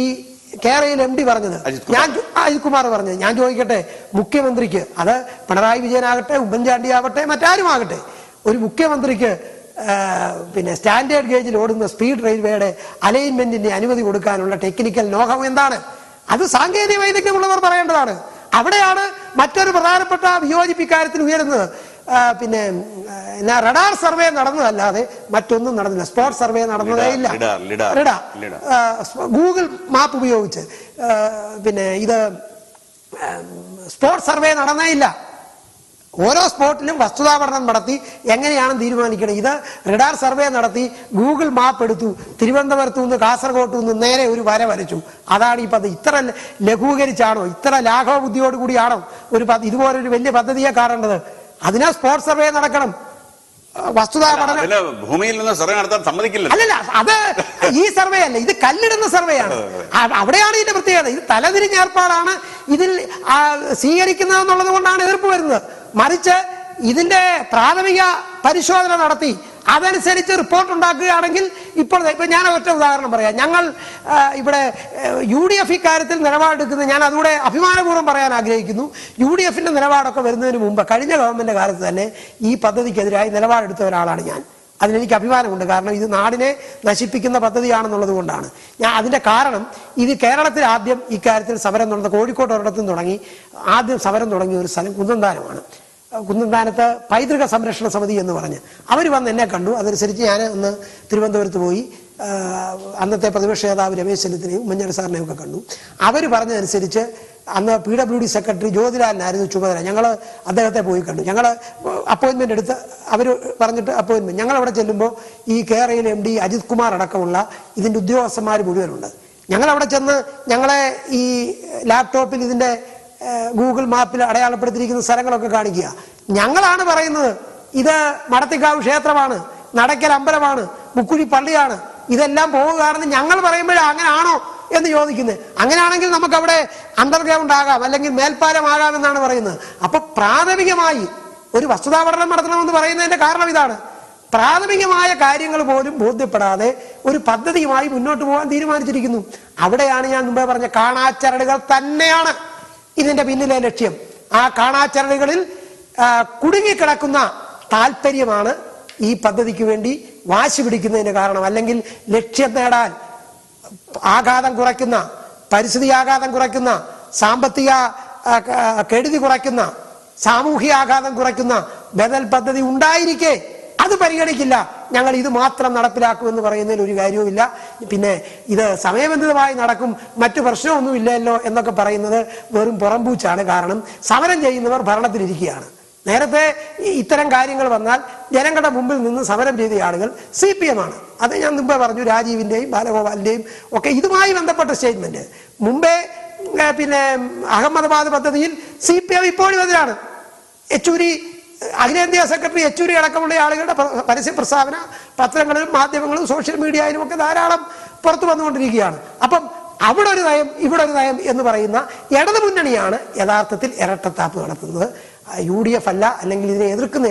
S2: കേരളയിൽ MD പറഞ്ഞത്. അജിത് കുമാർ പറഞ്ഞത്. ഞാൻ ചോദിക്കട്ടെ, മുഖ്യമന്ത്രിക്ക്, അത് പിണറായി വിജയനാകട്ടെ, ഉമ്മൻചാണ്ടി ആവട്ടെ, മറ്റാരും ആകട്ടെ, ഒരു മുഖ്യമന്ത്രിക്ക് പിന്നെ സ്റ്റാൻഡേർഡ് ഗേജിൽ ഓടുന്ന സ്പീഡ് റെയിൽവേയുടെ അലൈൻമെന്റിന്റെ അനുമതി കൊടുക്കാനുള്ള ടെക്നിക്കൽ നോഹം എന്താണ്? അത് സാങ്കേതിക വൈദഗ്ധ്യമുള്ളവർ പറയേണ്ടതാണ്. അവിടെയാണ് മറ്റൊരു പ്രധാനപ്പെട്ട വിയോജിപ്പിക്കാര്യത്തിൽ ഉയരുന്നത്. പിന്നെ റഡാർ സർവേ നടന്നതല്ലാതെ മറ്റൊന്നും നടന്നില്ല. സ്പോട്ട് സർവേ നടന്നതേ ഇല്ല. ഗൂഗിൾ മാപ്പ് ഉപയോഗിച്ച് പിന്നെ ഇത് സ്പോട്ട് സർവേ നടന്നേ ഇല്ല. ഓരോ സ്പോട്ടിലും വസ്തുതാ പഠനം നടത്തി എങ്ങനെയാണെന്ന് തീരുമാനിക്കണം. ഇത് റഡാർ സർവേ നടത്തി ഗൂഗിൾ മാപ്പ് എടുത്തു, തിരുവനന്തപുരത്തു നിന്ന് കാസർഗോഡ് നിന്ന് നേരെ ഒരു വര വരച്ചു. അതാണ് ഈ പദ്ധതി. ഇത്ര ലഘൂകരിച്ചാണോ, ഇത്ര ലാഘവ ബുദ്ധിയോടുകൂടിയാണോ ഇതുപോലൊരു വലിയ പദ്ധതിയെ കാണേണ്ടത്? അതിനാ സ്പോട്ട് സർവേ നടക്കണം. വസ്തുതാ പഠനം
S1: ഭൂമിയിൽ നിന്ന് സർവേ നടത്താൻ സമ്മതിക്കില്ല.
S2: അല്ലല്ല, അത് ഈ സർവേ അല്ല, ഇത് കല്ലിടുന്ന സർവേയാണ്. അവിടെയാണ് ഇതിന്റെ പ്രത്യേകത. ഇത് തലതിരിഞ്ഞ ഏർപ്പാടാണ് ഇതിൽ സ്വീകരിക്കുന്നതെന്നുള്ളത് കൊണ്ടാണ് എതിർപ്പ് വരുന്നത്. മറിച്ച് ഇതിന്റെ പ്രാഥമിക പരിശോധന നടത്തി അതനുസരിച്ച് റിപ്പോർട്ട് ഉണ്ടാക്കുകയാണെങ്കിൽ ഇപ്പൊ ഞാൻ ഒറ്റ ഉദാഹരണം പറയാം. ഞങ്ങൾ ഇവിടെ UDF ഇക്കാര്യത്തിൽ നിലപാടെടുക്കുന്നത് ഞാൻ അതുകൂടെ അഭിമാനപൂർവ്വം പറയാൻ ആഗ്രഹിക്കുന്നു. UDFന്റെ നിലപാടൊക്കെ വരുന്നതിന് മുമ്പ് കഴിഞ്ഞ ഗവൺമെന്റ് കാലത്ത് തന്നെ ഈ പദ്ധതിക്കെതിരായി നിലപാടെടുത്ത ഒരാളാണ് ഞാൻ. അതിലെനിക്ക് അഭിമാനമുണ്ട്. കാരണം ഇത് നാടിനെ നശിപ്പിക്കുന്ന പദ്ധതിയാണെന്നുള്ളത് കൊണ്ടാണ്. ഞാൻ അതിന്റെ കാരണം, ഇത് കേരളത്തിൽ ആദ്യം ഇക്കാര്യത്തിൽ സമരം നടന്ന, കോഴിക്കോട് ഒരിടത്തും തുടങ്ങി ആദ്യം സമരം തുടങ്ങിയ ഒരു സ്ഥലം കുന്നന്താനമാണ്. കുന്നന്താനത്ത് പൈതൃക സംരക്ഷണ സമിതി എന്ന് പറഞ്ഞ് അവർ വന്ന് എന്നെ കണ്ടു. അതനുസരിച്ച് ഞാൻ ഒന്ന് തിരുവനന്തപുരത്ത് പോയി അന്നത്തെ പ്രതിപക്ഷ നേതാവ് രമേശ് ചെന്നിത്തലയും ഉമ്മൻചാണ്ടി സാറിനെയും ഒക്കെ കണ്ടു. അവർ പറഞ്ഞതനുസരിച്ച് അന്ന് PWD സെക്രട്ടറി ജ്യോതിലാലിനായിരുന്നു ചുമതല. ഞങ്ങൾ അദ്ദേഹത്തെ പോയി കണ്ടു. ഞങ്ങൾ അപ്പോയിന്റ്മെന്റ് എടുത്ത് അവർ പറഞ്ഞിട്ട് അപ്പോയിന്റ്മെന്റ്, ഞങ്ങൾ അവിടെ ചെല്ലുമ്പോൾ ഈ കേരളയിൽ MD അജിത് കുമാർ അടക്കമുള്ള ഇതിന്റെ ഉദ്യോഗസ്ഥന്മാർ മുഴുവനുണ്ട്. ഞങ്ങൾ അവിടെ ചെന്ന് ഞങ്ങളെ ഈ ലാപ്ടോപ്പിൽ ഇതിന്റെ ഗൂഗിൾ മാപ്പിൽ അടയാളപ്പെടുത്തിയിരിക്കുന്ന സ്ഥലങ്ങളൊക്കെ കാണിക്കുക. ഞങ്ങളാണ് പറയുന്നത് ഇത് മടത്തിക്കാവ് ക്ഷേത്രമാണ്, നടക്കൽ അമ്പലമാണ്, മുക്കുഴി പള്ളിയാണ്, ഇതെല്ലാം പോവുകയാണെന്ന് ഞങ്ങൾ പറയുമ്പോഴേ അങ്ങനെയാണോ എന്ന് ചോദിക്കുന്നത്. അങ്ങനെയാണെങ്കിൽ നമുക്ക് അവിടെ അണ്ടർഗ്രൗണ്ട് ആകാം, അല്ലെങ്കിൽ മേൽപ്പാലമാകാം എന്നാണ് പറയുന്നത്. അപ്പൊ പ്രാഥമികമായി ഒരു വസ്തുതാ പഠനം നടത്തണമെന്ന് പറയുന്നതിന്റെ കാരണം ഇതാണ്. പ്രാഥമികമായ കാര്യങ്ങൾ പോലും ബോധ്യപ്പെടാതെ ഒരു പദ്ധതിയുമായി മുന്നോട്ട് പോകാൻ തീരുമാനിച്ചിരിക്കുന്നു. അവിടെയാണ് ഞാൻ മുമ്പേ പറഞ്ഞ കാണാച്ചരടുകൾ തന്നെയാണ് ഇതിന്റെ പിന്നിലെ ലക്ഷ്യം. ആ കാണാച്ചരടുകളിൽ കുടുങ്ങിക്കിടക്കുന്ന താല്പര്യമാണ് ഈ പദ്ധതിക്ക് വേണ്ടി വാശി പിടിക്കുന്നതിന് കാരണം. അല്ലെങ്കിൽ ലക്ഷ്യം നേടാൻ ആഘാതം കുറയ്ക്കുന്ന, പരിസ്ഥിതി ആഘാതം കുറയ്ക്കുന്ന, സാമ്പത്തിക കെടുതി കുറയ്ക്കുന്ന, സാമൂഹിക ആഘാതം കുറയ്ക്കുന്ന ബദൽ പദ്ധതി ഉണ്ടായിരിക്കെ അത് പരിഗണിക്കില്ല. ഞങ്ങൾ ഇത് മാത്രം നടപ്പിലാക്കുമെന്ന് പറയുന്നതിൽ ഒരു കാര്യവുമില്ല. പിന്നെ ഇത് സമയബന്ധിതമായി നടക്കും, മറ്റു പ്രശ്നമൊന്നുമില്ലല്ലോ എന്നൊക്കെ പറയുന്നത് വെറും പുറംപൂച്ചാണ്. കാരണം സമരം ചെയ്യുന്നവർ ഭരണത്തിലിരിക്കുകയാണ്. നേരത്തെ ഇത്തരം കാര്യങ്ങൾ വന്നാൽ ജനങ്ങളുടെ മുമ്പിൽ നിന്ന് സമരം ചെയ്ത ആളുകൾ CPM ആണ്. അത് ഞാൻ മുമ്പേ പറഞ്ഞു. രാജീവിന്റെയും ബാലഗോപാലിന്റെയും ഒക്കെ ഇതുമായി ബന്ധപ്പെട്ട സ്റ്റേറ്റ്മെന്റ് മുമ്പേ പിന്നെ അഹമ്മദാബാദ് പദ്ധതിയിൽ CPM ഇപ്പോഴും എതിരാണ്. യെച്ചൂരി അഖിലേന്ത്യാ സെക്രട്ടറി യെച്ചൂരി അടക്കമുള്ള ആളുകളുടെ പരസ്യ പ്രസ്താവന പത്രങ്ങളിലും മാധ്യമങ്ങളും സോഷ്യൽ മീഡിയയിലും ഒക്കെ ധാരാളം പുറത്തു വന്നുകൊണ്ടിരിക്കുകയാണ്. അപ്പം അവിടെ ഒരു നയം ഇവിടെ ഒരു നയം എന്ന് പറയുന്ന ഇടതു മുന്നണിയാണ് യഥാർത്ഥത്തിൽ ഇരട്ടത്താപ്പ് നടത്തുന്നത്. UDF അല്ല, അല്ലെങ്കിൽ ഇതിനെ എതിർക്കുന്ന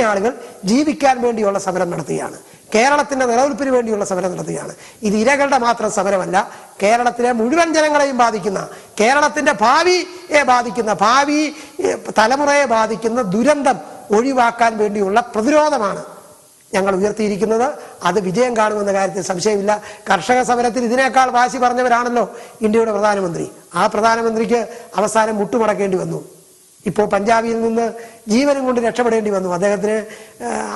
S2: ആളുകൾ ജീവിക്കാൻ വേണ്ടിയുള്ള സമരം നടത്തുകയാണ്. കേരളത്തിന്റെ നിലനിൽപ്പിന് വേണ്ടിയുള്ള സമരം നടത്തുകയാണ്. ഇത് ഇരകളുടെ മാത്രം സമരമല്ല, കേരളത്തിലെ മുഴുവൻ ജനങ്ങളെയും ബാധിക്കുന്ന, കേരളത്തിന്റെ ഭാവിയെ ബാധിക്കുന്ന, ഭാവി തലമുറയെ ബാധിക്കുന്ന ദുരന്തം ഒഴിവാക്കാൻ വേണ്ടിയുള്ള പ്രതിരോധമാണ് ഞങ്ങൾ ഉയർത്തിയിരിക്കുന്നത്. അത് വിജയം കാണുമെന്ന കാര്യത്തിൽ സംശയമില്ല. കർഷക സമരത്തിൽ ഇതിനേക്കാൾ വാശി പറഞ്ഞവരാണല്ലോ ഇന്ത്യയുടെ പ്രധാനമന്ത്രി. ആ പ്രധാനമന്ത്രിക്ക് അവസാനം മുട്ടുമടക്കേണ്ടി വന്നു. ഇപ്പോൾ പഞ്ചാബിൽ നിന്ന് ജീവനും കൊണ്ട് രക്ഷപ്പെടേണ്ടി വന്നു. അദ്ദേഹത്തിന്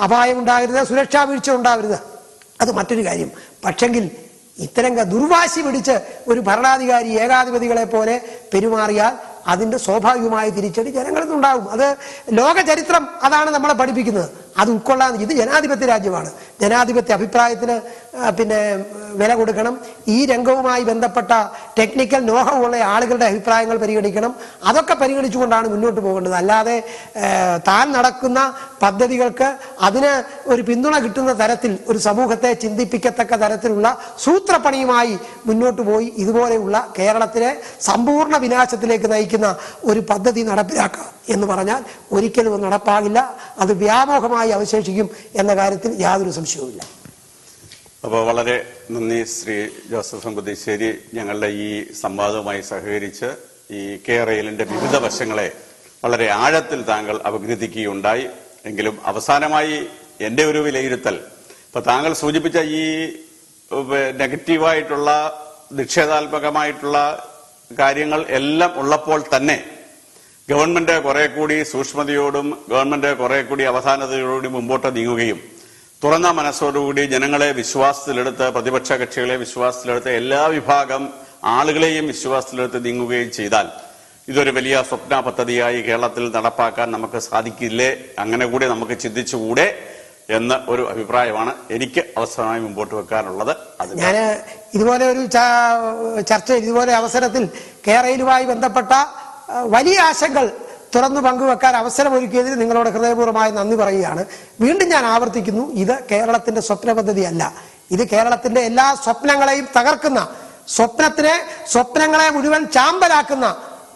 S2: അപായം ഉണ്ടാകരുത്, സുരക്ഷാ വീഴ്ച ഉണ്ടാവരുത്, അത് മറ്റൊരു കാര്യം. പക്ഷെങ്കിൽ ഇത്തരം ദുർവാശി പിടിച്ച് ഒരു ഭരണാധികാരി ഏകാധിപതികളെ പോലെ പെരുമാറിയാൽ അതിന്റെ സ്വാഭാവികമായ തിരിച്ചടി ജനങ്ങളിൽ നിന്നുണ്ടാകും. അത് ലോക ചരിത്രം അതാണ് നമ്മളെ പഠിപ്പിക്കുന്നത്. അത് ഉൾക്കൊള്ളാൻ ഇത് ജനാധിപത്യ രാജ്യമാണ്. ജനാധിപത്യ അഭിപ്രായത്തിന് വില കൊടുക്കണം. ഈ രംഗവുമായി ബന്ധപ്പെട്ട ടെക്നിക്കൽ നോഹ ഉള്ള ആളുകളുടെ അഭിപ്രായങ്ങൾ പരിഗണിക്കണം. അതൊക്കെ പരിഗണിച്ചുകൊണ്ടാണ് മുന്നോട്ട് പോകേണ്ടത്. അല്ലാതെ താൻ നടക്കുന്ന പദ്ധതികൾക്ക് അതിന് ഒരു പിന്തുണ കിട്ടുന്ന തരത്തിൽ ഒരു സമൂഹത്തെ ചിന്തിപ്പിക്കത്തക്ക തരത്തിലുള്ള സൂത്രപ്പണിയുമായി മുന്നോട്ട് പോയി ഇതുപോലെയുള്ള കേരളത്തിലെ സമ്പൂർണ്ണ വിനാശത്തിലേക്ക് നയിക്കുന്ന ഒരു പദ്ധതി നടപ്പിലാക്കുക എന്ന് പറഞ്ഞാൽ ഒരിക്കലും നടപ്പാകില്ല. അത് വ്യാമോഹമായി അവശേഷിക്കും എന്ന കാര്യത്തിൽ യാതൊരു സംശയവുമില്ല.
S1: അപ്പോൾ വളരെ നന്ദി ശ്രീ ജോസഫ് കുതിശ്ശേരി, ഞങ്ങളുടെ ഈ സംവാദവുമായി സഹകരിച്ച് ഈ കേരളത്തിന്റെ വിവിധ വശങ്ങളെ വളരെ ആഴത്തിൽ താങ്കൾ അപഗ്രഥിക്കുകയുണ്ടായി. എങ്കിലും അവസാനമായി എന്റെ ഒരു വിലയിരുത്തൽ, ഇപ്പൊ താങ്കൾ സൂചിപ്പിച്ച ഈ നെഗറ്റീവായിട്ടുള്ള നിഷേധാത്മകമായിട്ടുള്ള കാര്യങ്ങൾ എല്ലാം ഉള്ളപ്പോൾ തന്നെ ഗവൺമെന്റ് കുറെ കൂടി സൂക്ഷ്മതയോടും ഗവൺമെന്റ് കുറെ കൂടി അവധാനതയോടും മുമ്പോട്ട് നീങ്ങുകയും തുറന്ന മനസ്സോടുകൂടി ജനങ്ങളെ വിശ്വാസത്തിലെടുത്ത്, പ്രതിപക്ഷ കക്ഷികളെ വിശ്വാസത്തിലെടുത്ത്, എല്ലാ വിഭാഗം ആളുകളെയും വിശ്വാസത്തിലെടുത്ത് നീങ്ങുകയും ചെയ്താൽ ഇതൊരു വലിയ സ്വപ്ന പദ്ധതിയായി കേരളത്തിൽ നടപ്പാക്കാൻ നമുക്ക് സാധിക്കില്ലേ, അങ്ങനെ കൂടി നമുക്ക് ചിന്തിച്ചുകൂടെ എന്ന ഒരു അഭിപ്രായമാണ് എനിക്ക് അവസാനമായി മുമ്പോട്ട് വെക്കാനുള്ളത്.
S2: ഞാൻ ഇതുപോലെ ഒരു ചർച്ചയിൽ ഇതുപോലെ അവസരത്തിൽ കേരളവുമായി ബന്ധപ്പെട്ട വലിയ ആശങ്കകൾ തുറന്നു പങ്കുവെക്കാൻ അവസരമൊരുക്കിയതിന് നിങ്ങളോട് ഹൃദയപൂർവ്വമായി നന്ദി പറയുകയാണ്. വീണ്ടും ഞാൻ ആവർത്തിക്കുന്നു, ഇത് കേരളത്തിന്റെ സ്വപ്ന പദ്ധതിയല്ല. ഇത് കേരളത്തിന്റെ എല്ലാ സ്വപ്നങ്ങളെയും തകർക്കുന്ന, സ്വപ്നങ്ങളെ മുഴുവൻ ചാമ്പലാക്കുന്ന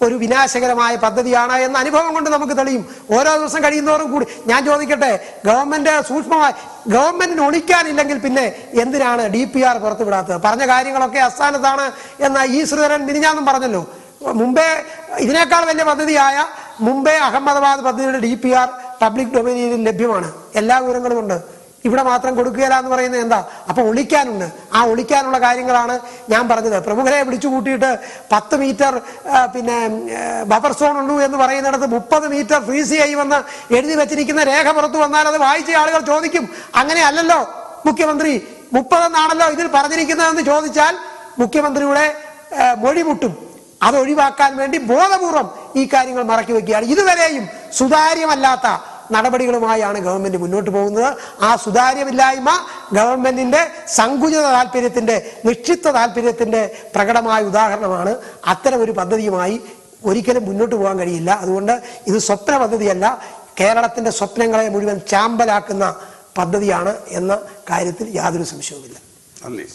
S2: ഒരു വിനാശകരമായ പദ്ധതിയാണ് എന്ന അനുഭവം കൊണ്ട് നമുക്ക് തെളിയും. ഓരോ ദിവസം കഴിയുന്നതോറും കൂടി ഞാൻ ചോദിക്കട്ടെ, ഗവൺമെന്റ് സൂക്ഷ്മമായി ഗവൺമെന്റിന് ഒളിക്കാനില്ലെങ്കിൽ പിന്നെ എന്തിനാണ് DPR പുറത്തുവിടാത്തത്? പറഞ്ഞ കാര്യങ്ങളൊക്കെ അസ്ഥാനത്താണ് എന്ന ഈ ശ്രീധരൻ മിനിഞ്ഞാന്നും പറഞ്ഞല്ലോ. മുംബൈ ഇതിനേക്കാൾ വലിയ പദ്ധതിയായ മുംബൈ അഹമ്മദാബാദ് പദ്ധതിയുടെ DPR പബ്ലിക് ഡൊമൈനിൽ ലഭ്യമാണ്. എല്ലാ വിവരങ്ങളും ഉണ്ട്. ഇവിടെ മാത്രം കൊടുക്കുകയില്ല എന്ന് പറയുന്നത് എന്താ? അപ്പൊ ഒളിക്കാനുണ്ട്. ആ ഒളിക്കാനുള്ള കാര്യങ്ങളാണ് ഞാൻ പറഞ്ഞത്. പ്രമുഖരെ വിളിച്ചു കൂട്ടിയിട്ട് 10 മീറ്റർ ബഫർ സോൺ ഉള്ളൂ എന്ന് പറയുന്നിടത്ത് 30 മീറ്റർ ഫ്രീസ് ചെയ്യുമെന്ന് എഴുതി വെച്ചിരിക്കുന്ന രേഖ പുറത്തു വന്നാൽ അത് വായിച്ച ആളുകൾ ചോദിക്കും, അങ്ങനെ അല്ലല്ലോ മുഖ്യമന്ത്രി, 30 എന്നാണല്ലോ ഇതിൽ പറഞ്ഞിരിക്കുന്നതെന്ന് ചോദിച്ചാൽ മുഖ്യമന്ത്രിയുടെ മൊഴി മുട്ടും. അത് ഒഴിവാക്കാൻ വേണ്ടി ബോധപൂർവം ഈ കാര്യങ്ങൾ മറക്കി വെക്കുകയാണ്. ഇതുവരെയും സുതാര്യമല്ലാത്ത നടപടികളുമായാണ് ഗവൺമെന്റ് മുന്നോട്ട് പോകുന്നത്. ആ സുതാര്യമില്ലായ്മ ഗവൺമെന്റിന്റെ സങ്കുചിത താല്പര്യത്തിന്റെ, നിക്ഷിപ്ത താല്പര്യത്തിന്റെ പ്രകടമായ ഉദാഹരണമാണ്. അത്തരം ഒരു പദ്ധതിയുമായി ഒരിക്കലും മുന്നോട്ട് പോകാൻ കഴിയില്ല. അതുകൊണ്ട് ഇത് സ്വപ്ന പദ്ധതിയല്ല, കേരളത്തിന്റെ സ്വപ്നങ്ങളെ മുഴുവൻ ചാമ്പലാക്കുന്ന പദ്ധതിയാണ് എന്ന കാര്യത്തിൽ യാതൊരു സംശയവുമില്ല.
S1: നന്ദി.